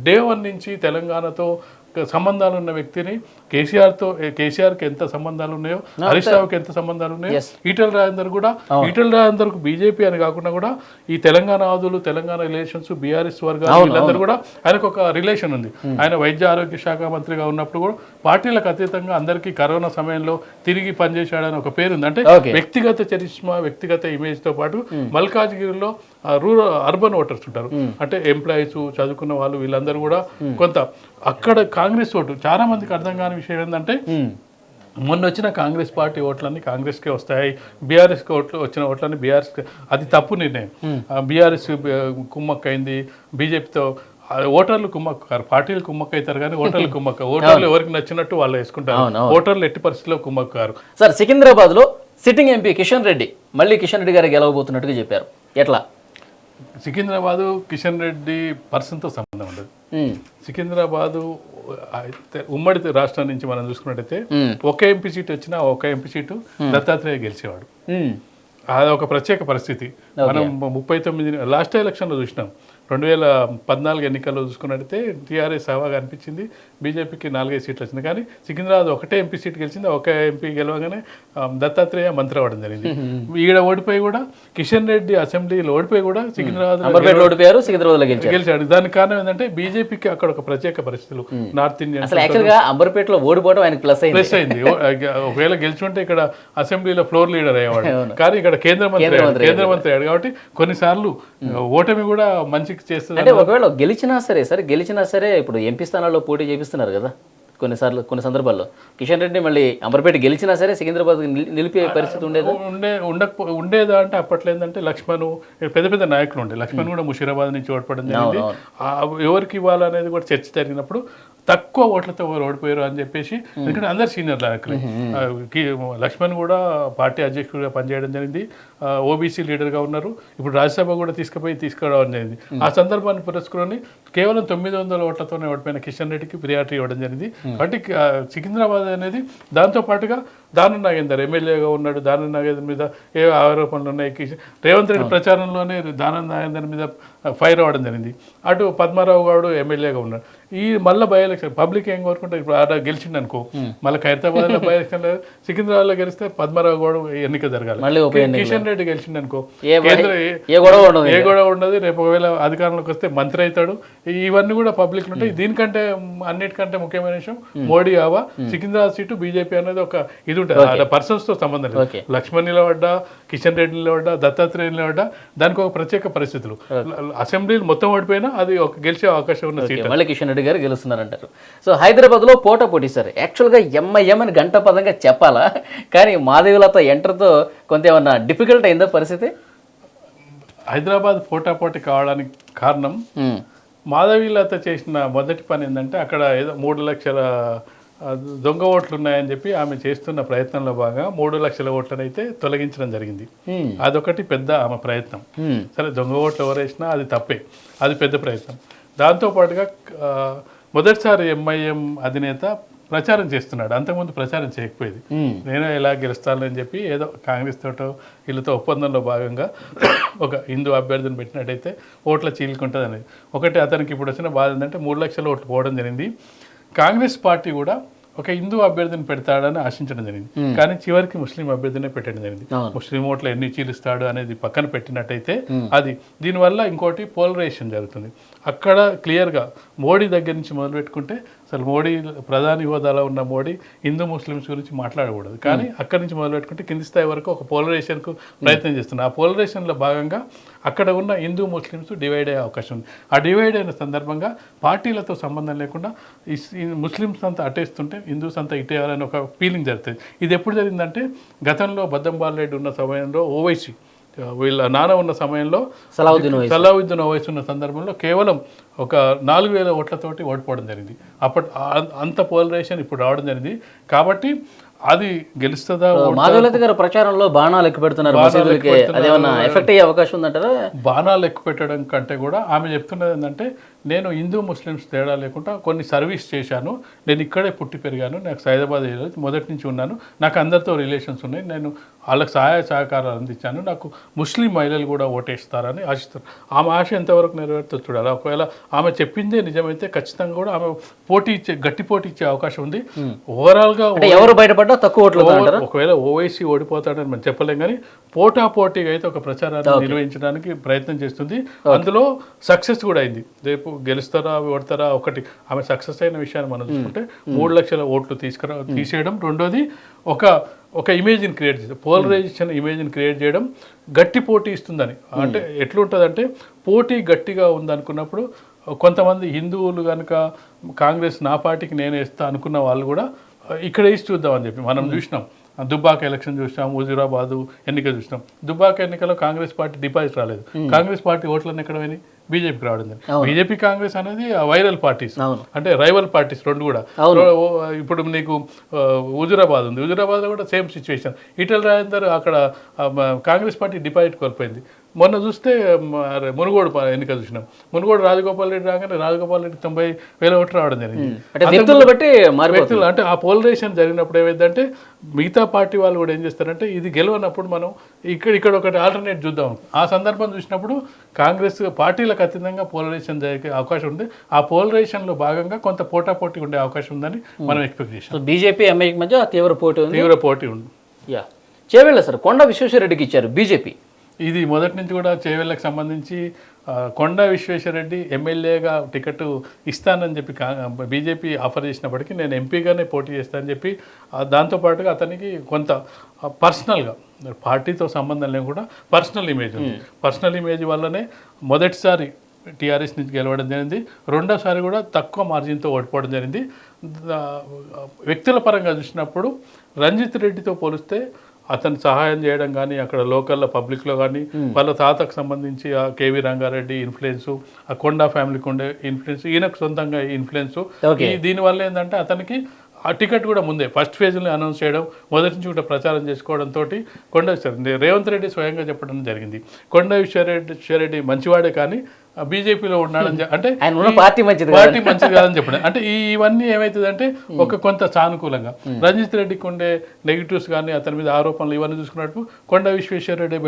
డే 1 నుంచి తెలంగాణతో సంబంధాలు ఉన్న వ్యక్తిని కేసీఆర్కి ఎంత సంబంధాలు ఉన్నాయో, హరీష్ రావుకి ఎంత సంబంధాలు ఉన్నాయో, ఈటెల రాజేందర్కు బీజేపీ అని కాకుండా కూడా ఈ తెలంగాణ ఆదులు, తెలంగాణ రిలేషన్స్, బీఆర్ఎస్ వర్గాలు వీళ్ళందరూ కూడా ఆయనకు ఒక రిలేషన్ ఉంది. ఆయన వైద్య ఆరోగ్య శాఖ మంత్రిగా ఉన్నప్పుడు కూడా పార్టీలకు అతీతంగా అందరికీ కరోనా సమయంలో తిరిగి పనిచేశాడని ఒక పేరు ఉంది. అంటే వ్యక్తిగత చరిష్మా, వ్యక్తిగత ఇమేజ్తో పాటు మల్కాజ్గిరిలో అర్బన్ ఓటర్స్ ఉంటారు, అంటే ఎంప్లాయీస్, చదువుకున్న వాళ్ళు, వీళ్ళందరూ కూడా కొంత అక్కడ కాంగ్రెస్ ఓటు. చాలా మందికి అర్థం కాని విషయం ఏంటంటే మొన్న వచ్చిన కాంగ్రెస్ పార్టీ ఓట్లన్నీ కాంగ్రెస్కే వస్తాయి, బీఆర్ఎస్కి వచ్చిన ఓట్లన్నీ బీఆర్ఎస్కి. అది తప్పు నిర్ణయం. బీఆర్ఎస్ కుమ్మక్కైంది బీజేపీతో. ఓటర్లు కుమ్మక్కారు, పార్టీలు కుమ్మక్కవుతారు కానీ ఓటర్లు ఎవరికి నచ్చినట్టు వాళ్ళు వేసుకుంటారు. ఓటర్లు ఎట్టి పరిస్థితుల్లో కుమ్మక్కారు. సార్, సికింద్రాబాద్లో సిట్టింగ్ ఎంపీ కిషన్ రెడ్డి గారు గెలవబోతున్నట్టుగా చెప్పారు. ఎట్లా? సికింద్రాబాదు కిషన్ రెడ్డి పర్సన్తో సంబంధం ఉండదు. సికింద్రాబాదు ఉమ్మడి రాష్ట్రం నుంచి మనం చూసుకున్నట్టయితే ఒక ఎంపీ సీట్ వచ్చినా ఒక ఎంపీ సీటు దత్తాత్రేయ గెలిచేవాడు. అది ఒక ప్రత్యేక పరిస్థితి. మనం 39 లాస్ట్ ఎలక్షన్లో చూసినాం. 2014 ఎన్నికల్లో చూసుకున్నట్టయితే టీఆర్ఎస్ హవాగా అనిపించింది, బీజేపీకి 4-5 సీట్లు వచ్చింది. కానీ సికింద్రాబాద్ ఒకటే ఎంపీ సీట్ గెలిచింది. ఒక ఎంపీ గెలవగానే దత్తాత్రేయ మంత్రి అవ్వడం జరిగింది. ఈడ ఓడిపోయి కూడా కిషన్ రెడ్డి అసెంబ్లీలో ఓడిపోయి కూడా సికింద్రాబాద్ గెలిచాడు. దానికి కారణం ఏంటంటే బీజేపీకి అక్కడ ఒక ప్రత్యేక పరిస్థితులు. నార్త్ ఇండియన్ అంబర్పేటలో ఓడిపోవడం ఆయనకు ప్లస్ అయింది. ఒకవేళ గెలిచుంటే ఇక్కడ అసెంబ్లీలో ఫ్లోర్ లీడర్ అయ్యేవాడు. కానీ ఇక్కడ కేంద్ర మంత్రి అయ్యాడు. కాబట్టి కొన్నిసార్లు ఓటమి కూడా మంచి చేస్తుంది. అంటే ఒకవేళ గెలిచినా సరే ఇప్పుడు ఎంపీ స్థానాల్లో పోటీ చేపిస్తున్నారు కదా కొన్ని సందర్భాల్లో కిషన్ రెడ్డి మళ్ళీ అమర్పేట గెలిచినా సరే సికింద్రాబాద్ నిలిపే పరిస్థితి ఉండేదా? ఉండేదా అంటే అప్పట్లో ఏంటంటే లక్ష్మణ్ పెద్ద పెద్ద నాయకులు ఉండే. లక్ష్మణ్ కూడా ముషీరాబాద్ నుంచి ఓడిపోవడం జరిగింది. ఎవరికి ఇవ్వాలనేది కూడా చర్చ జరిగినప్పుడు తక్కువ ఓట్లతో ఓడిపోయారు అని చెప్పేసి, ఎందుకంటే అందరు సీనియర్ నాయకులు. లక్ష్మణ్ కూడా పార్టీ అధ్యక్షుడిగా పనిచేయడం జరిగింది, ఓబీసీ లీడర్గా ఉన్నారు. ఇప్పుడు రాజ్యసభ కూడా తీసుకురావడం జరిగింది. ఆ సందర్భాన్ని పురస్కరించి కేవలం 900 ఓట్లతోనే ఓడిపోయిన కిషన్ రెడ్డికి ప్రియారిటీ ఇవ్వడం జరిగింది. కాబట్టి సికింద్రాబాద్ అనేది దాంతో పాటుగా దానం నాగేందర్ ఎమ్మెల్యేగా ఉన్నాడు. దానం నాగేందర్ మీద ఏ ఆరోపణలు ఉన్నాయి, రేవంత్ రెడ్డి ప్రచారంలోనే దానం నాగేందర్ మీద ఫైర్ అవ్వడం జరిగింది. అటు పద్మారావు గారు ఎమ్మెల్యేగా ఉన్నాడు. ఈ మళ్ళీ బై ఎలక్షన్ పబ్లిక్ ఏం కోరుకుంటారు, ఇప్పుడు ఆడ గెలిచిండు అనుకో, మళ్ళీ ఖైరతాబాద్లో బై ఎలక్షన్ సికింద్రాబాద్లో గెలిస్తే పద్మారావు గౌడ్ ఎన్నిక జరగాలి. కిషన్ రెడ్డి గెలిచిండు అనుకో ఏ గొడవ ఉండదు. రేపు ఒకవేళ అధికారంలోకి వస్తే మంత్రి అవుతాడు. ఇవన్నీ కూడా పబ్లిక్ ఉంటాయి. దీనికంటే అన్నిటికంటే ముఖ్యమైన విషయం మోడీ ఆవా. సికింద్రాబాద్ సీటు బీజేపీ అనేది ఒక ఇది ఉంటుంది, పర్సన్స్ తో సంబంధం లేదు. లక్ష్మణ్ నిలబడ్డా, కిషన్ రెడ్డి నిలబడ్డా, దత్తాత్రేయ నిలబడ్డా, దానికి ఒక ప్రత్యేక పరిస్థితులు. అసెంబ్లీలు మొత్తం ఓడిపోయినా అది ఒక గెలిచే అవకాశం ఉన్న సీట్. మళ్ళీ కిషన్ రెడ్డి గారు గెలుస్తున్నారంటారు. సో హైదరాబాద్లో పోటీ సార్ యాక్చువల్గా ఎంఐఎం అని గంట పదంగా చెప్పాలా, కానీ మాధవిలత ఎంటర్తో కొంత ఏమన్నా డిఫికల్ట్ అయిందా పరిస్థితి? హైదరాబాద్ పోటాపోటీ కావడానికి కారణం మాధవీలత చేసిన మొదటి పని ఏంటంటే, అక్కడ ఏదో 3 లక్షల దొంగ ఓట్లు ఉన్నాయని చెప్పి ఆమె చేస్తున్న ప్రయత్నంలో భాగంగా 3 లక్షల ఓట్లను అయితే తొలగించడం జరిగింది. అదొకటి పెద్ద ఆమె ప్రయత్నం. సరే, దొంగ ఓట్లు ఎవరేసినా అది తప్పే, అది పెద్ద ప్రయత్నం. దాంతోపాటుగా మొదటిసారి ఎంఐఎం అధినేత ప్రచారం చేస్తున్నాడు. అంతకుముందు ప్రచారం చేయకపోయేది. నేను ఎలా గెలుస్తానని చెప్పి ఏదో కాంగ్రెస్ తోటో వీళ్ళతో ఒప్పందంలో భాగంగా ఒక హిందూ అభ్యర్థిని పెట్టినట్టయితే ఓట్ల చీలుకుంటుంది అనేది ఒకటి. అతనికి ఇప్పుడు వచ్చిన బాధ ఏంటంటే 3 లక్షల ఓట్లు పోవడం జరిగింది. కాంగ్రెస్ పార్టీ కూడా ఒక హిందూ అభ్యర్థిని పెడతాడని ఆశించడం జరిగింది, కానీ చివరికి ముస్లిం అభ్యర్థినే పెట్టడం జరిగింది. ముస్లిం ఓట్లు ఎన్ని చీలుస్తాడు అనేది పక్కన పెట్టినట్టయితే అది దీనివల్ల ఇంకోటి పోలరైజేషన్ జరుగుతుంది. అక్కడ క్లియర్గా మోడీ దగ్గర నుంచి మొదలు పెట్టుకుంటే అసలు మోడీ ప్రధాని హోదాలో ఉన్న మోడీ హిందూ ముస్లిమ్స్ గురించి మాట్లాడకూడదు, కానీ అక్కడి నుంచి మొదలు పెట్టుకుంటే కింది స్థాయి వరకు ఒక పోలరైజేషన్కు ప్రయత్నం చేస్తున్నారు. ఆ పోలరైజేషన్లో భాగంగా అక్కడ ఉన్న హిందూ ముస్లిమ్స్ డివైడ్ అయ్యే అవకాశం ఉంది. ఆ డివైడ్ అయిన సందర్భంగా పార్టీలతో సంబంధం లేకుండా ముస్లిమ్స్ అంతా అటేస్తుంటే హిందూస్ అంతా ఇటేయాలని ఒక ఫీలింగ్ జరుగుతుంది. ఇది ఎప్పుడు జరిగిందంటే, గతంలో బద్దంబాలరెడ్డి ఉన్న సమయంలో ఓవైసీ వీళ్ళ నాన్న ఉన్న సమయంలో సలావుద్దీన్ ఓవైసీ ఉన్న సందర్భంలో కేవలం ఒక 4,000 ఓట్లతోటి ఓడిపోవడం జరిగింది. అంత పోలరైజేషన్ ఇప్పుడు రావడం జరిగింది. కాబట్టి అది గెలుస్తుందా? మాధవలత గారు ప్రచారంలో బాణాలు ఎక్కువ పెడుతున్నారు, ఎఫెక్ట్ అయ్యే అవకాశం ఉందంటారా? బాణాలు ఎక్కువ పెట్టడం కంటే కూడా ఆమె చెప్తున్నది ఏంటంటే, నేను హిందూ ముస్లిమ్స్ తేడా లేకుండా కొన్ని సర్వీస్ చేశాను, నేను ఇక్కడే పుట్టి పెరిగాను, నాకు హైదరాబాద్ మొదటి నుంచి ఉన్నాను, నాకు అందరితో రిలేషన్స్ ఉన్నాయి, నేను వాళ్ళకి సహాయ సహకారాలు అందించాను, నాకు ముస్లిం మహిళలు కూడా ఓటేస్తారని ఆశిస్తారు. ఆమె ఆశ ఎంతవరకు నెరవేరుతుందో చూడాలి. ఒకవేళ ఆమె చెప్పిందే నిజమైతే ఖచ్చితంగా కూడా ఆమె గట్టి పోటీ ఇచ్చే అవకాశం ఉంది. ఓవరాల్గా ఎవరు బయటపడ్డా తక్కువ ఓట్లు, ఒకవేళ ఓవైసీ ఓడిపోతాడని మనం చెప్పలేం, కానీ పోటాపోటీగా అయితే ఒక ప్రచారాన్ని నిర్వహించడానికి ప్రయత్నం చేస్తుంది. అందులో సక్సెస్ కూడా అయింది. రేపు గెలుస్తారా ఓడతారా ఒకటి, ఆమె సక్సెస్ అయిన విషయాన్ని మనం చూసుకుంటే 3 లక్షల ఓట్లు తీసేయడం, రెండోది ఒక ఇమేజ్ని క్రియేట్ చేయడం, పోలరైజేషన్ ఇమేజ్ని క్రియేట్ చేయడం, గట్టి పోటీ ఇస్తుందని. అంటే ఎట్లుంటుందంటే, పోటీ గట్టిగా ఉందనుకున్నప్పుడు కొంతమంది హిందువులు కనుక కాంగ్రెస్ నా పార్టీకి నేను వేస్తా అనుకున్న వాళ్ళు కూడా ఇక్కడ వేసి చూద్దామని చెప్పి మనం చూసినాం. దుబ్బాక ఎలక్షన్ చూసినాం, హుజూరాబాదు ఎన్నిక చూసినాం. దుబ్బాక ఎన్నికలో కాంగ్రెస్ పార్టీ డిపాజిట్ రాలేదు, కాంగ్రెస్ పార్టీ ఓట్లన్నీ ఎక్కడ పోయినాయి, బీజేపీకి రావడం జరిగింది. బీజేపీ కాంగ్రెస్ అనేది వైరల్ పార్టీస్, అంటే రైవల్ పార్టీస్ రెండు కూడా. ఇప్పుడు నీకు హుజూరాబాద్ ఉంది, హుజూరాబాద్లో కూడా సేమ్ సిచ్యువేషన్. ఈటెల రాజేందర్ అక్కడ కాంగ్రెస్ పార్టీ డిపాజిట్ కోల్పోయింది. మొన్న చూస్తే మునుగోడు ఎన్నిక చూసినాం, మునుగోడు రాజగోపాల్ రెడ్డి రాగానే రాజగోపాల్ రెడ్డి 90,000 ఓట్లు రావడం జరిగింది. వ్యక్తులు అంటే ఆ పోలరైజేషన్ జరిగినప్పుడు ఏమైందంటే, మిగతా పార్టీ వాళ్ళు కూడా ఏం చేస్తారంటే, ఇది గెలవనప్పుడు మనం ఇక్కడ ఒకటి ఆల్టర్నేట్ చూద్దాం. ఆ సందర్భం చూసినప్పుడు కాంగ్రెస్ పార్టీలకు అతీతంగా పోలరైజేషన్ జరిగే అవకాశం ఉంది. ఆ పోలరైజేషన్లో భాగంగా కొంత పోటాపోటీ ఉండే అవకాశం ఉందని మనం ఎక్స్పెక్ట్ చేసాం. బీజేపీ ఎంఐకి మధ్య తీవ్ర పోటీ ఉంది. చేవెళ్ళ సార్ కొండ విశ్వేశ్వరరెడ్డికి ఇచ్చారు బీజేపీ. ఇది మొదటి నుంచి కూడా చేవెళ్ళకు సంబంధించి కొండా విశ్వేశ్వరరెడ్డి ఎమ్మెల్యేగా టికెట్ ఇస్తానని చెప్పి బీజేపీ ఆఫర్ చేసినప్పటికీ నేను ఎంపీగానే పోటీ చేస్తానని చెప్పి, దాంతోపాటుగా అతనికి కొంత పర్సనల్గా పార్టీతో సంబంధం లేకుండా పర్సనల్ ఇమేజ్ ఉంది. పర్సనల్ ఇమేజ్ వల్లనే మొదటిసారి టీఆర్ఎస్ నుంచి గెలవడం జరిగింది. రెండోసారి కూడా తక్కువ మార్జిన్తో ఓడిపోవడం జరిగింది. వ్యక్తుల పరంగా చూసినప్పుడు రంజిత్ రెడ్డితో పోలిస్తే అతను సహాయం చేయడం కానీ అక్కడ లోకల్లో పబ్లిక్లో కానీ వాళ్ళ తాతకు సంబంధించి ఆ కేవీ రంగారెడ్డి ఇన్ఫ్లుయెన్సు, ఆ కొండా ఫ్యామిలీకి ఉండే ఇన్ఫ్లుయెన్స్, ఈయనకు సొంతంగా ఇన్ఫ్లుయెన్సు, దీనివల్ల ఏంటంటే అతనికి ఆ టికెట్ కూడా ముందే ఫస్ట్ ఫేజ్లో అనౌన్స్ చేయడం, మొదటి నుంచి కూడా ప్రచారం చేసుకోవడంతో కొండ రేవంత్ రెడ్డి స్వయంగా చెప్పడం జరిగింది. కొండ విశ్వరెడ్డి మంచివాడే కానీ బీజేపీలో ఉన్నాడని అంటే పార్టీ మంచిది కాదని చెప్పడం అంటే ఇవన్నీ ఏమవుతుందంటే ఒక కొంత సానుకూలంగా రంజిత్ రెడ్డికి ఉండే నెగిటివ్స్ కానీ అతని మీద ఆరోపణలు ఇవన్నీ చూసుకున్నట్టు కొండ విశ్వేశ్వరరెడ్డి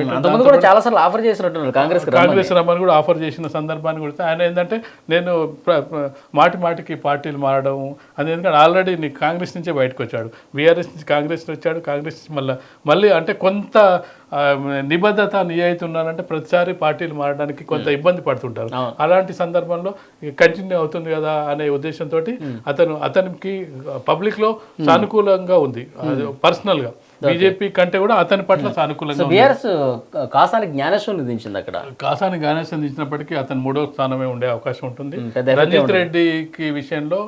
కాంగ్రెస్ రమ్మని కూడా ఆఫర్ చేసిన సందర్భాన్ని కూడా ఆయన ఏంటంటే నేను మాటికి పార్టీలు మారడం అది, ఎందుకంటే ఆల్రెడీ నీకు కాంగ్రెస్ నుంచే బయటకు వచ్చాడు, బీఆర్ఎస్ నుంచి కాంగ్రెస్ వచ్చాడు, కాంగ్రెస్ నుంచి మళ్ళీ అంటే కొంత నిబద్ధత నిజాయితీ ఉన్నారంటే ప్రతిసారి పార్టీలు మారడానికి కొంత ఇబ్బంది పడుతుంటారు. అలాంటి సందర్భంలో కంటిన్యూ అవుతుంది కదా అనే ఉద్దేశంతో అతనికి పబ్లిక్ లో సానుకూలంగా ఉంది. పర్సనల్ గా బీజేపీ కంటే కూడా అతని పట్ల సానుకూలంగా కాసాని జ్ఞానేశ్వరం దించింది. అక్కడ కాసాని జ్ఞానేశ్వరం దించినప్పటికీ అతను 3వ స్థానమే ఉండే అవకాశం ఉంటుంది. రంజిత్ రెడ్డికి విషయంలో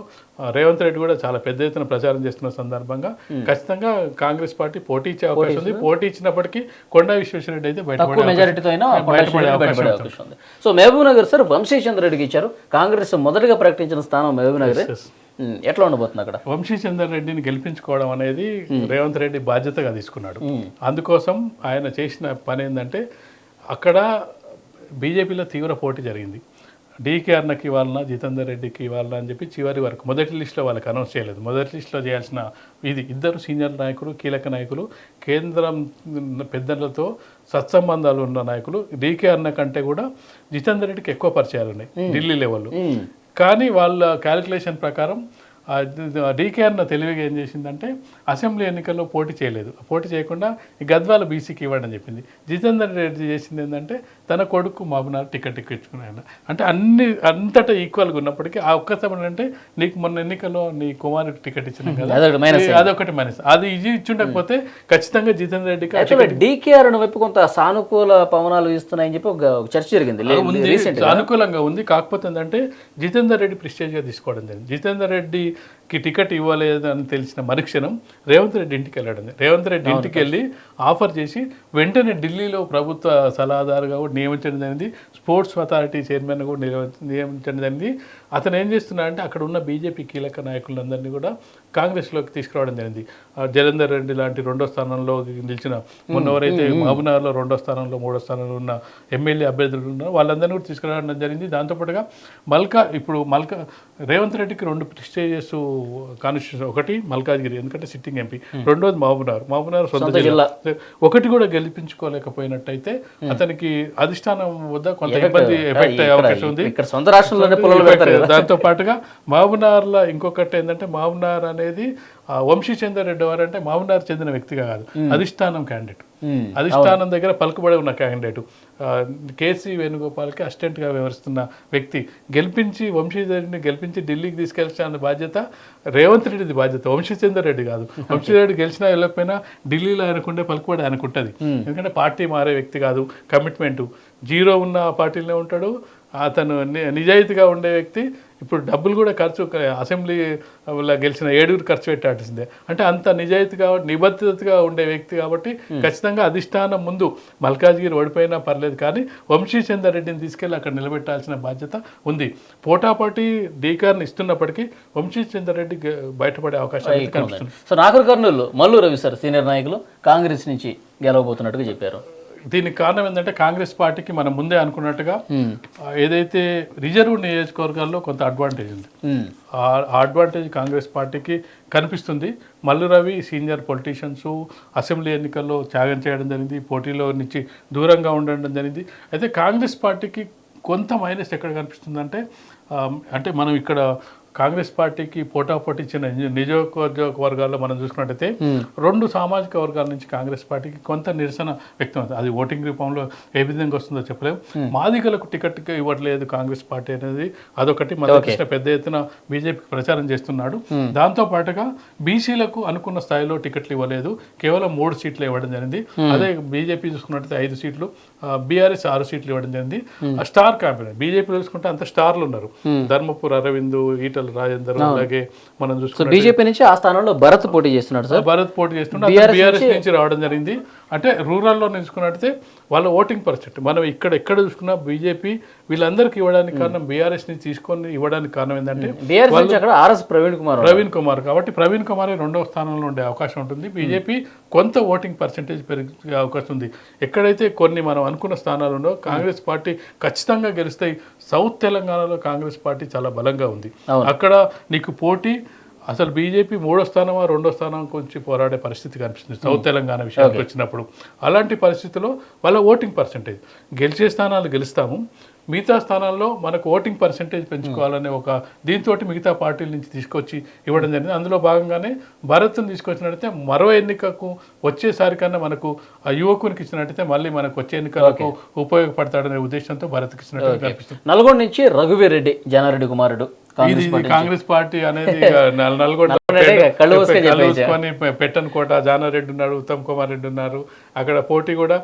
రేవంత్ రెడ్డి కూడా చాలా పెద్ద ఎత్తున ప్రచారం చేస్తున్న సందర్భంగా ఖచ్చితంగా కాంగ్రెస్ పార్టీ పోటీ ఇచ్చే అవకాశం ఉంది. పోటీ ఇచ్చినప్పటికీ కొండా విశ్వేశ్వరరెడ్డి అయితే బయటపడే అవకాశం ఉంది. సో మహబూబ్ నగర్ సార్ వంశీచంద్ర రెడ్డికి ఇచ్చారు. కాంగ్రెస్ మొదటగా ప్రకటించిన స్థానం మహబూబ్ నగర్. ఎట్లా ఉండబోతుంది అక్కడ? వంశీచంద్ర రెడ్డిని గెలిపించుకోవడం అనేది రేవంత్ రెడ్డి బాధ్యతగా తీసుకున్నాడు. అందుకోసం ఆయన చేసిన పని ఏంటంటే అక్కడ బీజేపీలో తీవ్ర పోటీ జరిగింది. డీకే అన్నకి ఇవ్వాలన్నా జితేందర్ రెడ్డికి ఇవ్వాలన్నా అని చెప్పి చివరి వరకు మొదటి లిస్టులో వాళ్ళకి అనౌన్స్ చేయలేదు. మొదటి లిస్టులో చేయాల్సిన ఇద్దరు సీనియర్ నాయకులు, కీలక నాయకులు, కేంద్రం పెద్దలతో సత్సంబంధాలు ఉన్న నాయకులు. డీకే అన్న కంటే కూడా జితేందర్ రెడ్డికి ఎక్కువ పరిచయాలు ఉన్నాయి ఢిల్లీ లెవెల్లో. కానీ వాళ్ళ క్యాలిక్యులేషన్ ప్రకారం డీకే అన్న తెలివిగా ఏం చేసిందంటే అసెంబ్లీ ఎన్నికల్లో పోటీ చేయలేదు. పోటీ చేయకుండా ఈ గద్వాల బీసీకి ఇవ్వడం చెప్పింది. జితేందర్ రెడ్డి చేసింది ఏంటంటే తన కొడుకు మహబూబ్నగర్ టికెట్ ఎక్కించుకున్నాడు. అంటే అంతటా ఈక్వల్గా ఉన్నప్పటికీ ఆ ఒక్క సమయం అంటే నీకు మొన్న ఎన్నికల్లో నీ కుమారుడికి టికెట్ ఇచ్చినాం కదా, అదొకటి మైనస్. అది ఇది ఇచ్చుండకపోతే ఖచ్చితంగా జితేందర్ రెడ్డికి డీకేఆర్ వైపు కొంత సానుకూల పవనాలు ఇస్తున్నాయని చెప్పి ఒక చర్చ జరిగింది, సానుకూలంగా ఉంది. కాకపోతే ఏంటంటే జితేందర్ రెడ్డి ప్రెస్టేజ్గా తీసుకోవడం జరిగింది. జితేందర్ రెడ్డికి టికెట్ ఇవ్వలేదు అని తెలిసిన మరుక్షణం రేవంత్ రెడ్డి ఇంటికి వెళ్ళడం. రేవంత్ రెడ్డి ఇంటికి వెళ్ళి ఆఫర్ చేసి వెంటనే ఢిల్లీలో ప్రభుత్వ సలహాదారుగా కూడా నియమించడం జరిగింది. స్పోర్ట్స్ అథారిటీ చైర్మన్ కూడా నియమించడం జరిగింది. అతను ఏం చేస్తున్నాడంటే అక్కడ ఉన్న బీజేపీ కీలక నాయకులందరినీ కూడా కాంగ్రెస్లోకి తీసుకురావడం జరిగింది. జలంధర్ రెడ్డి లాంటి 2వ స్థానంలో నిలిచిన మొన్నవరైతే మహబూబ్నగర్లో 2వ స్థానంలో 3వ స్థానంలో ఉన్న ఎమ్మెల్యే అభ్యర్థులు ఉన్నారు, వాళ్ళందరినీ కూడా తీసుకురావడం జరిగింది. దాంతోపాటుగా రేవంత్ రెడ్డికి 2 ప్రెస్టీజియస్ కాన్స్టిట్యూషన్, ఒకటి మల్కాజ్గిరి ఎందుకంటే సిట్టింగ్ ఎంపీ, రెండోది మహబూబ్నగర్ సొంత జిల్లా. ఒకటి కూడా గెలిపించుకోలేకపోయినట్టయితే అతనికి అధిష్టానం వద్ద కొంత ఇబ్బంది ఎఫెక్ట్ అయ్యే అవకాశం ఉంది. దాంతో పాటుగా మహబూబ్నగర్లో ఇంకొకటి ఏంటంటే మహబూబ్నగర్ అనేది వంశీచందర్ రెడ్డి వారంటే మహబూబ్నగర్ చెందిన వ్యక్తిగా కాదు, అధిష్టానం క్యాండిడేట్, అధిష్టానం దగ్గర పలుకుబడి ఉన్న క్యాండిడేట్. కేసీ వేణుగోపాల్కి అసిస్టెంట్గా వ్యవహరిస్తున్న వ్యక్తి. వంశీచంద్రని గెలిపించి ఢిల్లీకి తీసుకెళ్లాల్సిన బాధ్యత రేవంత్ రెడ్డిది బాధ్యత, వంశీచందర్ రెడ్డి కాదు. వంశీరెడ్డి గెలిచినా వెళ్ళకపోయినా ఢిల్లీలో ఆయనకుండే పలుకుబడి ఆయనకుంటుంది. ఎందుకంటే పార్టీ మారే వ్యక్తి కాదు, కమిట్మెంట్ జీరో ఉన్న పార్టీలోనే ఉంటాడు. అతను నిజాయితీగా ఉండే వ్యక్తి. ఇప్పుడు డబ్బులు కూడా అసెంబ్లీలో గెలిచిన 7 ఖర్చు పెట్టాల్సిందే. అంటే అంత నిజాయితీగా నిబద్ధతగా ఉండే వ్యక్తి కాబట్టి ఖచ్చితంగా అధిష్టానం ముందు మల్కాజ్గిరి ఓడిపోయినా పర్లేదు కానీ వంశీచందర్ రెడ్డిని తీసుకెళ్ళి అక్కడ నిలబెట్టాల్సిన బాధ్యత ఉంది. పోటాపోటీ డీకార్ని ఇస్తున్నప్పటికీ వంశీచందర్ రెడ్డి బయటపడే అవకాశాలు కనిపిస్తుంది. So Nagar Kurnool Mallu Ravi sir senior నాయకులు కాంగ్రెస్ నుంచి గెలవబోతున్నట్టుగా చెప్పారు. దీనికి కారణం ఏంటంటే కాంగ్రెస్ పార్టీకి మనం ముందే అనుకున్నట్టుగా ఏదైతే రిజర్వ్ నియోజకవర్గాల్లో కొంత అడ్వాంటేజ్ ఉంది. ఆ అడ్వాంటేజ్ కాంగ్రెస్ పార్టీకి కనిపిస్తుంది. Mallu Ravi senior politicians, assembly ఎన్నికల్లో త్యాగం చేయడం జరిగింది, పోటీలో నుంచి దూరంగా ఉండడం జరిగింది. అయితే కాంగ్రెస్ పార్టీకి కొంత మైనస్ ఎక్కడ కనిపిస్తుందంటే అంటే మనం ఇక్కడ కాంగ్రెస్ పార్టీకి పోటాపోటీ ఇచ్చిన నియోజకవర్గాల్లో మనం చూసుకున్నట్టయితే 2 సామాజిక వర్గాల నుంచి కాంగ్రెస్ పార్టీకి కొంత నిరసన వ్యక్తం అవుతుంది. అది ఓటింగ్ రూపంలో ఏ విధంగా వస్తుందో చెప్పలేము. మాదిగలకు టికెట్ ఇవ్వట్లేదు కాంగ్రెస్ పార్టీ అనేది అదొకటి. మధ్యకృష్ణ పెద్ద ఎత్తున బీజేపీకి ప్రచారం చేస్తున్నాడు. దాంతో పాటుగా బీసీలకు అనుకున్న స్థాయిలో టికెట్లు ఇవ్వలేదు, కేవలం 3 సీట్లు ఇవ్వడం జరిగింది. అదే బీజేపీ చూసుకున్నట్టయితే 5 సీట్లు, బీఆర్ఎస్ 6 సీట్లు ఇవ్వడం జరిగింది. స్టార్ క్యాంపెయిన్ బీజేపీ చూసుకుంటే అంత స్టార్లు ఉన్నారు. ధర్మపుర అరవింద్, ఈటల రాజేందర్, అలాగే మనం చూసుకుంటే బీజేపీ నుంచి ఆ స్థానంలో భరత్ పోటీ చేస్తున్నాడు సార్. భరత్ పోటీ చేస్తుంటే బీఆర్ఎస్ నుంచి రావడం జరిగింది. అంటే రూరల్లో చూసుకున్నట్టయితే వాళ్ళ ఓటింగ్ పర్సెంట్ మనం ఎక్కడ చూసుకున్నా బీజేపీ వీళ్ళందరికీ ఇవ్వడానికి కారణం బీఆర్ఎస్ నుంచి తీసుకొని ఇవ్వడానికి కారణం ఏంటంటే ప్రవీణ్ కుమార్ కాబట్టి ప్రవీణ్ కుమార్ 2వ స్థానంలో ఉండే అవకాశం ఉంటుంది. బీజేపీ కొంత ఓటింగ్ పర్సెంటేజ్ పెరిగే అవకాశం ఉంది. ఎక్కడైతే కొన్ని మనం అనుకున్న స్థానాలు ఉండో కాంగ్రెస్ పార్టీ ఖచ్చితంగా గెలుస్తాయి. సౌత్ తెలంగాణలో కాంగ్రెస్ పార్టీ చాలా బలంగా ఉంది. అక్కడ నీకు పోటీ అసలు బీజేపీ 3వ స్థానమా 2వ స్థానం గురించి పోరాడే పరిస్థితి కనిపిస్తుంది సౌత్ తెలంగాణ విషయానికి వచ్చినప్పుడు. అలాంటి పరిస్థితుల్లో వాళ్ళ ఓటింగ్ పర్సెంటేజ్ గెలిచే స్థానాలు గెలుస్తాము, మిగతా స్థానాల్లో మనకు ఓటింగ్ పర్సెంటేజ్ పెంచుకోవాలనే ఒక దీంతో మిగతా పార్టీల నుంచి తీసుకొచ్చి ఇవ్వడం జరిగింది. అందులో భాగంగానే భరత్ను తీసుకొచ్చినట్టయితే మరో ఎన్నికకు వచ్చేసారి కన్నా మనకు ఆ యువకునికి ఇచ్చినట్టయితే మళ్ళీ మనకు వచ్చే ఎన్నికలకు ఉపయోగపడతాడనే ఉద్దేశంతో భరత్కి ఇచ్చినట్టు కనిపిస్తుంది. నల్గొండ నుంచి రఘువీర్ రెడ్డి, జానారెడ్డి కుమారుడు. ఇది కాంగ్రెస్ పార్టీ అనేది నల్గొండ కలుసుకొని పెట్టన్ కోట జానారెడ్డి ఉన్నారు, ఉత్తమ్ కుమార్ రెడ్డి ఉన్నారు. అక్కడ పోటీ కూడా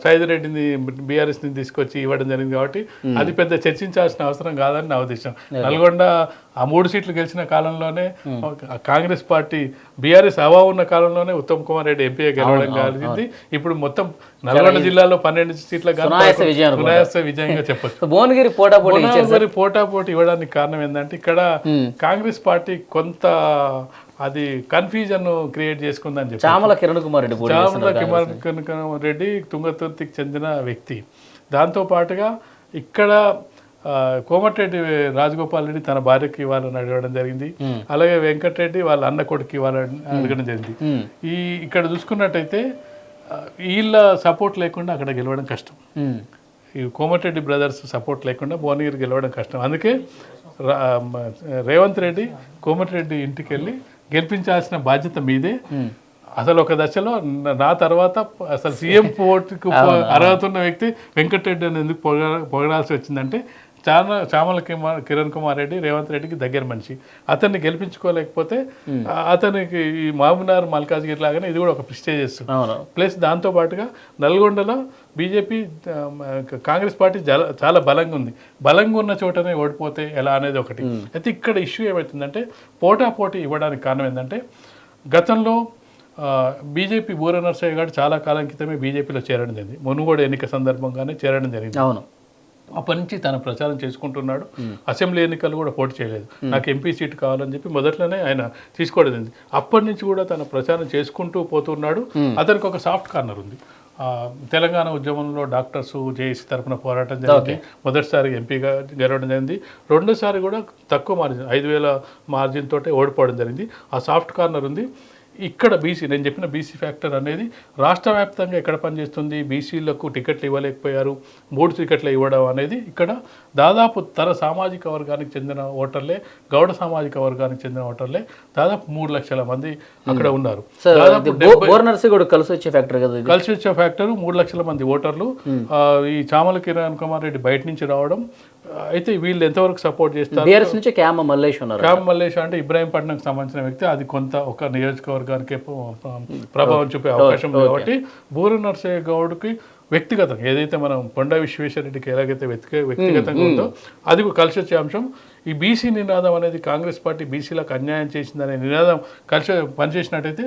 సైదిరెడ్డిని బీఆర్ఎస్ ని తీసుకొచ్చి ఇవ్వడం జరిగింది. కాబట్టి అది పెద్ద చర్చించాల్సిన అవసరం కాదని నా ఉద్దేశం. నల్గొండ ఆ 3 సీట్లు గెలిచిన కాలంలోనే కాంగ్రెస్ పార్టీ బీఆర్ఎస్ హవా ఉన్న కాలంలోనే ఉత్తమ్ కుమార్ రెడ్డి ఎంపీగా గెలవడం జరిగింది. ఇప్పుడు మొత్తం నల్గొండ జిల్లాలో 12 సీట్ల విజయంగా చెప్పొచ్చు. భువనగిరి పోటాపోటీ ఇవ్వడానికి కారణం ఏంటంటే ఇక్కడ కాంగ్రెస్ పార్టీ కొంత అది కన్ఫ్యూజన్ క్రియేట్ చేసుకుందని చెప్పి చామల కిరణ్ కుమార్ రెడ్డి తుంగతుర్తికి చెందిన వ్యక్తి. దాంతో పాటుగా ఇక్కడ కోమటిరెడ్డి రాజగోపాల్ రెడ్డి తన భార్యకి ఇవ్వాలని అడగడం జరిగింది. అలాగే వెంకటరెడ్డి వాళ్ళ అన్న కొడుకు ఇవ్వాలని అడగడం జరిగింది. ఇక్కడ చూసుకున్నట్టయితే వీళ్ళ సపోర్ట్ లేకుండా అక్కడ గెలవడం కష్టం. ఈ కోమటిరెడ్డి బ్రదర్స్ సపోర్ట్ లేకుండా భువనగిరి గెలవడం కష్టం. అందుకే రేవంత్ రెడ్డి కోమటిరెడ్డి ఇంటికి వెళ్ళి గెలిపించాల్సిన బాధ్యత మీదే. అసలు ఒక దశలో నా తర్వాత అసలు సీఎం పోటీకి అర్హత ఉన్న వ్యక్తి వెంకటరెడ్డి అని ఎందుకు పొగడాల్సి వచ్చిందంటే చామల కిరణ్ కుమార్ రెడ్డి రేవంత్ రెడ్డికి దగ్గర మనిషి. అతన్ని గెలిపించుకోలేకపోతే అతనికి ఈ మహబూబ్నగర్ మల్కాజ్గిరి లాగానే ఇది కూడా ఒక ప్రెస్టీజియస్ ప్లస్. దాంతో పాటుగా నల్గొండలో బీజేపీ కాంగ్రెస్ పార్టీ చాలా బలంగా ఉంది. బలంగా ఉన్న చోటనే ఓడిపోతే ఎలా అనేది ఒకటి. అయితే ఇక్కడ ఇష్యూ ఏమవుతుందంటే పోటాపోటీ ఇవ్వడానికి కారణం ఏంటంటే గతంలో బీజేపీ బూర నర్సయ్య గారు చాలా కాలం క్రితమే బీజేపీలో చేరడం జరిగింది. మునుగోడు ఎన్నిక సందర్భంగానే చేరడం జరిగింది. అప్పటి నుంచి తన ప్రచారం చేసుకుంటున్నాడు. అసెంబ్లీ ఎన్నికలు కూడా పోటీ చేయలేదు. నాకు ఎంపీ సీట్ కావాలని చెప్పి మొదట్లోనే ఆయన తీసుకోవడం జరిగింది. అప్పటి నుంచి కూడా తన ప్రచారం చేసుకుంటూ పోతున్నాడు. అతనికి ఒక సాఫ్ట్ కార్నర్ ఉంది. తెలంగాణ ఉద్యమంలో డాక్టర్స్ జేఏసీ తరఫున పోరాటం జరిగింది. మొదటిసారి ఎంపీగా గెలవడం జరిగింది. రెండోసారి కూడా తక్కువ మార్జిన్ 5,000 మార్జిన్ తోటే ఓడిపోవడం జరిగింది. ఆ సాఫ్ట్ కార్నర్ ఉంది. ఇక్కడ బీసీ నేను చెప్పిన బీసీ ఫ్యాక్టర్ అనేది రాష్ట్ర వ్యాప్తంగా ఎక్కడ పనిచేస్తుంది. బీసీలకు టికెట్లు ఇవ్వలేకపోయారు. 3 టికెట్లు ఇవ్వడం అనేది ఇక్కడ దాదాపు తన సామాజిక వర్గానికి చెందిన ఓటర్లే, గౌడ సామాజిక వర్గానికి చెందిన ఓటర్లే దాదాపు 3 లక్షల మంది అక్కడ ఉన్నారు. కలిసి వచ్చే ఫ్యాక్టర్ 3 లక్షల మంది ఓటర్లు. ఈ చామల కిరణ్ కుమార్ రెడ్డి బయట నుంచి రావడం. అయితే వీళ్ళు ఎంతవరకు సపోర్ట్ చేస్తారు? క్యామ మల్లేష్ అంటే ఇబ్రాహీంపట్నంకి సంబంధించిన వ్యక్తి. అది కొంత ఒక నియోజకవర్గానికి ప్రభావం చూపే అవకాశం ఉంది. కాబట్టి బూర నర్సయ్య గౌడ్కి వ్యక్తిగతంగా ఏదైతే మనం కొండా విశ్వేశ్వరరెడ్డికి ఎలాగైతే వ్యక్తిగతంగా ఉందో అది కలిసి వచ్చే అంశం. ఈ బీసీ నినాదం అనేది కాంగ్రెస్ పార్టీ బీసీలకు అన్యాయం చేసిందనే నినాదం కలిసి పనిచేసినట్టయితే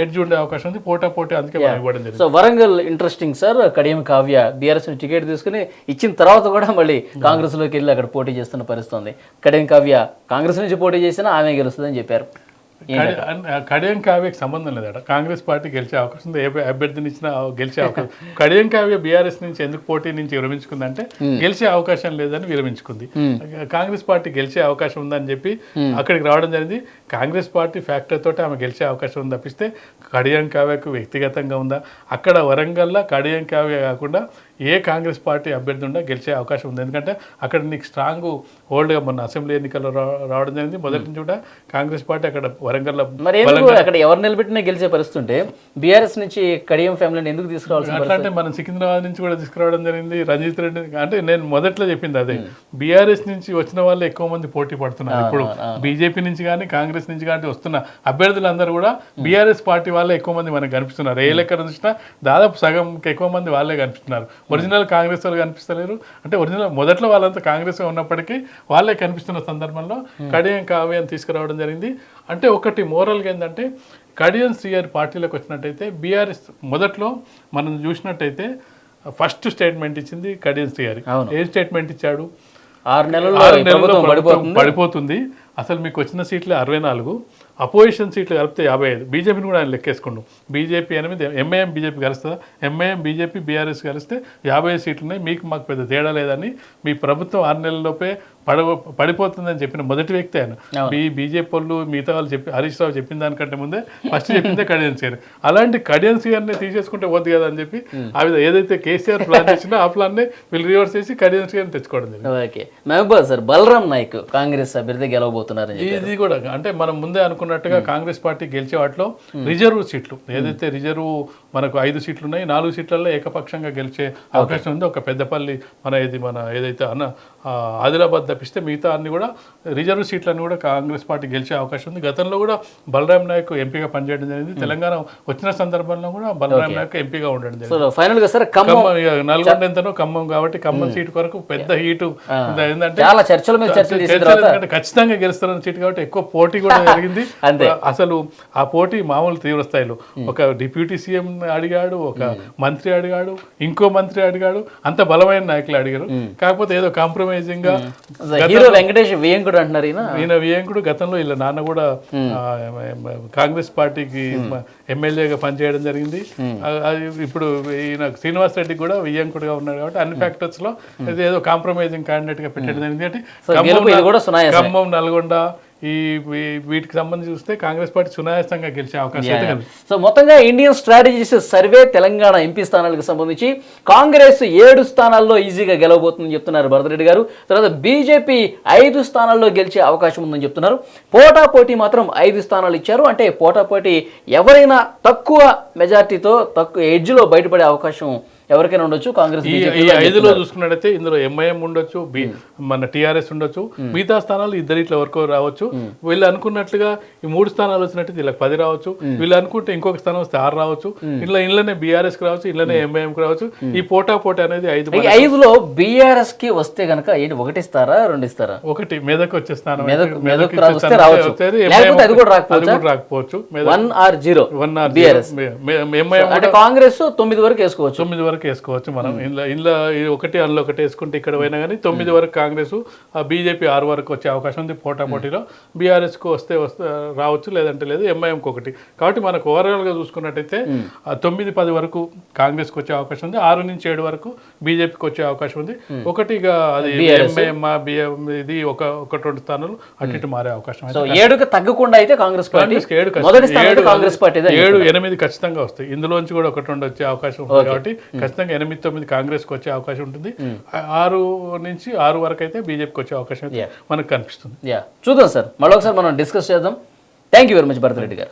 ఎడ్జ్ ఉండే అవకాశం ఉంది. పోటీ అందుకే ఇవ్వడం జరిగింది. So Warangal interesting sir. Kadiyam Kavya BRS ticket తీసుకుని ఇచ్చిన తర్వాత కూడా మళ్ళీ కాంగ్రెస్ లోకి వెళ్ళి అక్కడ పోటీ చేస్తున్న పరిస్థితి ఉంది. కడియం కావ్య కాంగ్రెస్ నుంచి పోటీ చేసినా ఆమె గెలుస్తుందని చెప్పారు. కడియం కావ్యకి సంబంధం లేదట. కాంగ్రెస్ పార్టీ గెలిచే అవకాశం ఉంది. ఏ అభ్యర్థిని ఇచ్చినా గెలిచే అవకాశం. కడియం కావ్య బీఆర్ఎస్ నుంచి ఎందుకు పోటీ నుంచి విరమించుకుందంటే గెలిచే అవకాశం లేదని విరమించుకుంది. కాంగ్రెస్ పార్టీ గెలిచే అవకాశం ఉందని చెప్పి అక్కడికి రావడం జరిగింది. కాంగ్రెస్ పార్టీ ఫ్యాక్టర్ తోటి ఆమె గెలిచే అవకాశం ఉంది తప్పిస్తే కడియం కావ్యకు వ్యక్తిగతంగా ఉందా? అక్కడ వరంగల్లో కడియం కావ్య కాకుండా ఏ కాంగ్రెస్ పార్టీ అభ్యర్థి ఉన్నా గెలిచే అవకాశం ఉంది. ఎందుకంటే అక్కడ నీకు స్ట్రాంగ్ హోల్డ్గా మొన్న అసెంబ్లీ ఎన్నికల్లో రావడం జరిగింది. మొదటి నుంచి కూడా కాంగ్రెస్ పార్టీ అక్కడ వరంగల్లో మరి ఎందుకు అక్కడ ఎవరు నిలబెట్టినా గెలిచే పరిస్థితి ఉంటే బీఆర్ఎస్ నుంచి కడియం ఫ్యామిలీని ఎందుకు తీసుకురావాల్సింది? అట్లా అంటే మనం సికింద్రాబాద్ నుంచి కూడా తీసుకురావడం జరిగింది. రంజిత్ రెడ్డి అంటే నేను మొదట్లో చెప్పింది అదే, బీఆర్ఎస్ నుంచి వచ్చిన వాళ్ళు ఎక్కువ మంది పోటీ పడుతున్నారు. ఇప్పుడు బీజేపీ నుంచి కానీ కాంగ్రెస్ నుంచి కానీ వస్తున్న అభ్యర్థులందరూ కూడా బీఆర్ఎస్ పార్టీ వాళ్ళే ఎక్కువ మంది మనకు కనిపిస్తున్నారు. ఏ లెక్క చూసినా దాదాపు సగం ఎక్కువ మంది వాళ్ళే కనిపిస్తున్నారు. ఒరిజినల్ కాంగ్రెస్ వాళ్ళు కనిపిస్తలేరు. అంటే ఒరిజినల్ మొదట్లో వాళ్ళంతా కాంగ్రెస్ ఉన్నప్పటికీ వాళ్ళే కనిపిస్తున్న సందర్భంలో కడియం కావ్యం తీసుకురావడం జరిగింది. అంటే ఒకటి మోరల్గా ఏంటంటే కడియం శ్రీహరి పార్టీలోకి వచ్చినట్టయితే బీఆర్ఎస్ మొదట్లో మనం చూసినట్టయితే ఫస్ట్ స్టేట్మెంట్ ఇచ్చింది కడియం శ్రీహరి. ఏ స్టేట్మెంట్ ఇచ్చాడు? 6 నెలల్లో పడిపోతుంది, అసలు మీకు వచ్చిన సీట్లు 64, అపోజిషన్ సీట్లు కలిపితే 55, బీజేపీని కూడా ఆయన లెక్కేసుకోండు. బీజేపీ 8, ఎంఐఎం బీజేపీ కలుస్తుందా? ఎంఐఎం బీజేపీ బీఆర్ఎస్ కలిస్తే 50 సీట్లు ఉన్నాయి, మీకు మాకు పెద్ద తేడా లేదని మీ ప్రభుత్వం 6 నెలల్లోపే పడిపోతుందని చెప్పిన మొదటి వ్యక్తి ఆయన. బీజేపీ వాళ్ళు మిగతా వాళ్ళు హరీష్ రావు చెప్పిన దానికంటే ముందే ఫస్ట్ చెప్పిందే కడియం శ్రీహరి. అలాంటి కడియం శ్రీహరిని తీసేసుకుంటే పోద్ది కదా అని చెప్పి ఏదైతే కేసీఆర్ ప్లాన్ చేసినా ఆ ప్లాన్ని వీళ్ళు రివర్స్ చేసి కడియం శ్రీహరిని తెచ్చుకోవడం జరిగింది. మహబూబ్ సార్, బలరాం నాయక్ కాంగ్రెస్ అభ్యర్థి గెలవబోతున్నారు. ఇది కూడా అంటే మనం ముందే అనుకున్నట్టుగా కాంగ్రెస్ పార్టీ గెలిచే వాటిలో రిజర్వ్ సీట్లు ఏదైతే రిజర్వ్ మనకు 5 సీట్లు ఉన్నాయి, 4 సీట్లలో ఏకపక్షంగా గెలిచే అవకాశం ఉంది. ఒక పెద్దపల్లి మన ఏదైతే ఆదిలాబాద్ తప్పిస్తే మిగతా అన్ని కూడా రిజర్వ్ సీట్లను కూడా కాంగ్రెస్ పార్టీ గెలిచే అవకాశం ఉంది. గతంలో కూడా బలరాం నాయక్ ఎంపీగా పనిచేయడం జరిగింది. తెలంగాణ వచ్చిన సందర్భంలో కూడా బలరాం నాయక్ ఎంపీగా ఉండడం జరిగింది. నల్గొండ ఎంతనో ఖమ్మం కాబట్టి ఖమ్మం సీట్ కొరకు పెద్ద హీటు ఏంటంటే ఖచ్చితంగా గెలుస్తారన్న సీట్ కాబట్టి ఎక్కువ పోటీ కూడా జరిగింది. అసలు ఆ పోటీ మామూలు తీవ్ర స్థాయిలో ఒక డిప్యూటీ సీఎం అడిగాడు, ఒక మంత్రి అడిగాడు, ఇంకో మంత్రి అడిగాడు, అంత బలమైన నాయకులు అడిగారు. కాకపోతే ఏదో కాంప్రమైజింగ్ గా వెంకటేష్ వియంకుడు అంటున్నారు. ఈయన వియంకుడు గతంలో వీళ్ళ నాన్న కూడా కాంగ్రెస్ పార్టీకి ఎమ్మెల్యేగా పనిచేయడం జరిగింది. ఇప్పుడు ఈయన శ్రీనివాస్ రెడ్డి కూడా వియంకుడుగా ఉన్నాడు కాబట్టి అన్ని ఫ్యాక్టర్స్ లో ఏదో కాంప్రమైజింగ్ క్యాండిడేట్ గా పెట్టడం జరిగింది. ఖమ్మం, నల్గొండ వీటికి సంబంధించి చూస్తే కాంగ్రెస్ పార్టీ సునాయాసంగా గెలిచే అవకాశం అయితే కనిపిస్తుంది. సో మొత్తంగా Indian strategies survey Telangana MP స్థానాలకు సంబంధించి కాంగ్రెస్ 7 స్థానాల్లో ఈజీగా గెలవబోతుందని చెప్తున్నారు భరతరెడ్డి గారు. తర్వాత బీజేపీ 5 స్థానాల్లో గెలిచే అవకాశం ఉందని చెప్తున్నారు. పోటాపోటీ మాత్రం 5 స్థానాలు ఇచ్చారు. అంటే పోటాపోటీ ఎవరైనా తక్కువ మెజార్టీతో తక్కువ ఎడ్జ్లో బయటపడే అవకాశం ఎవరికైనా ఉండొచ్చు. కాంగ్రెస్ ఈ 5లో చూసుకున్నట్టయితే ఇందులో ఎంఐఎం ఉండొచ్చు, మన టీఆర్ఎస్ ఉండొచ్చు, మిగతా స్థానాలు ఇద్దరిట్లో వరకు రావచ్చు. వీళ్ళు అనుకున్నట్లుగా ఈ 3 స్థానాలు వచ్చినట్టు వీళ్ళకి 10 రావచ్చు. వీళ్ళు అనుకుంటే ఇంకొక స్థానం వస్తే 6 రావచ్చు. ఇళ్ళనే బీఆర్ఎస్ కి రావచ్చు, ఇళ్ళనే ఎంఐఎం కి రావచ్చు. ఈ పోటాపోటీ అనేది 5లో బీఆర్ఎస్ కి వస్తే గనక 1 ఇస్తారా 2 ఇస్తారా? 1 మెదక్ వచ్చే స్థానం రాకపోవచ్చు. 1 or 0 కాంగ్రెస్ 9 వరకు వేసుకోవచ్చు. 9 వరకు వేసుకోవచ్చు మనం. ఇంట్లో 1 అందులో 1 వేసుకుంటే ఇక్కడ పోయినా కానీ 9 వరకు కాంగ్రెస్, బీజేపీ 6 వరకు వచ్చే అవకాశం ఉంది. పోటాపోటీలో బీఆర్ఎస్ కు వస్తే రావచ్చు, లేదంటే లేదు. ఎంఐఎంకి 1. కాబట్టి మనకు ఓవరాల్ గా చూసుకున్నట్టయితే 9-10 వరకు కాంగ్రెస్ కు వచ్చే అవకాశం ఉంది. 6 నుంచి 7 వరకు బీజేపీకి వచ్చే అవకాశం ఉంది. 1 అది ఎంఐఎం ఇది 1-2 స్థానాలు అటు ఇటు మారే అవకాశం. 7కి తగ్గకుండా అయితే కాంగ్రెస్ పార్టీ 7-8 ఖచ్చితంగా వస్తాయి. ఇందులోంచి కూడా 1-2 వచ్చే అవకాశం ఉంటుంది. కాబట్టి ఖచ్చితంగా 8-9 కాంగ్రెస్ కు వచ్చే అవకాశం ఉంటుంది. 6 నుంచి 6 వరకు అయితే బీజేపీకి వచ్చే అవకాశం అయితే మనకు కనిపిస్తుంది. చూద్దాం సార్, మళ్ళీ ఒకసారి మనం డిస్కస్ చేద్దాం. Thank you very much Bharath Reddy గారు.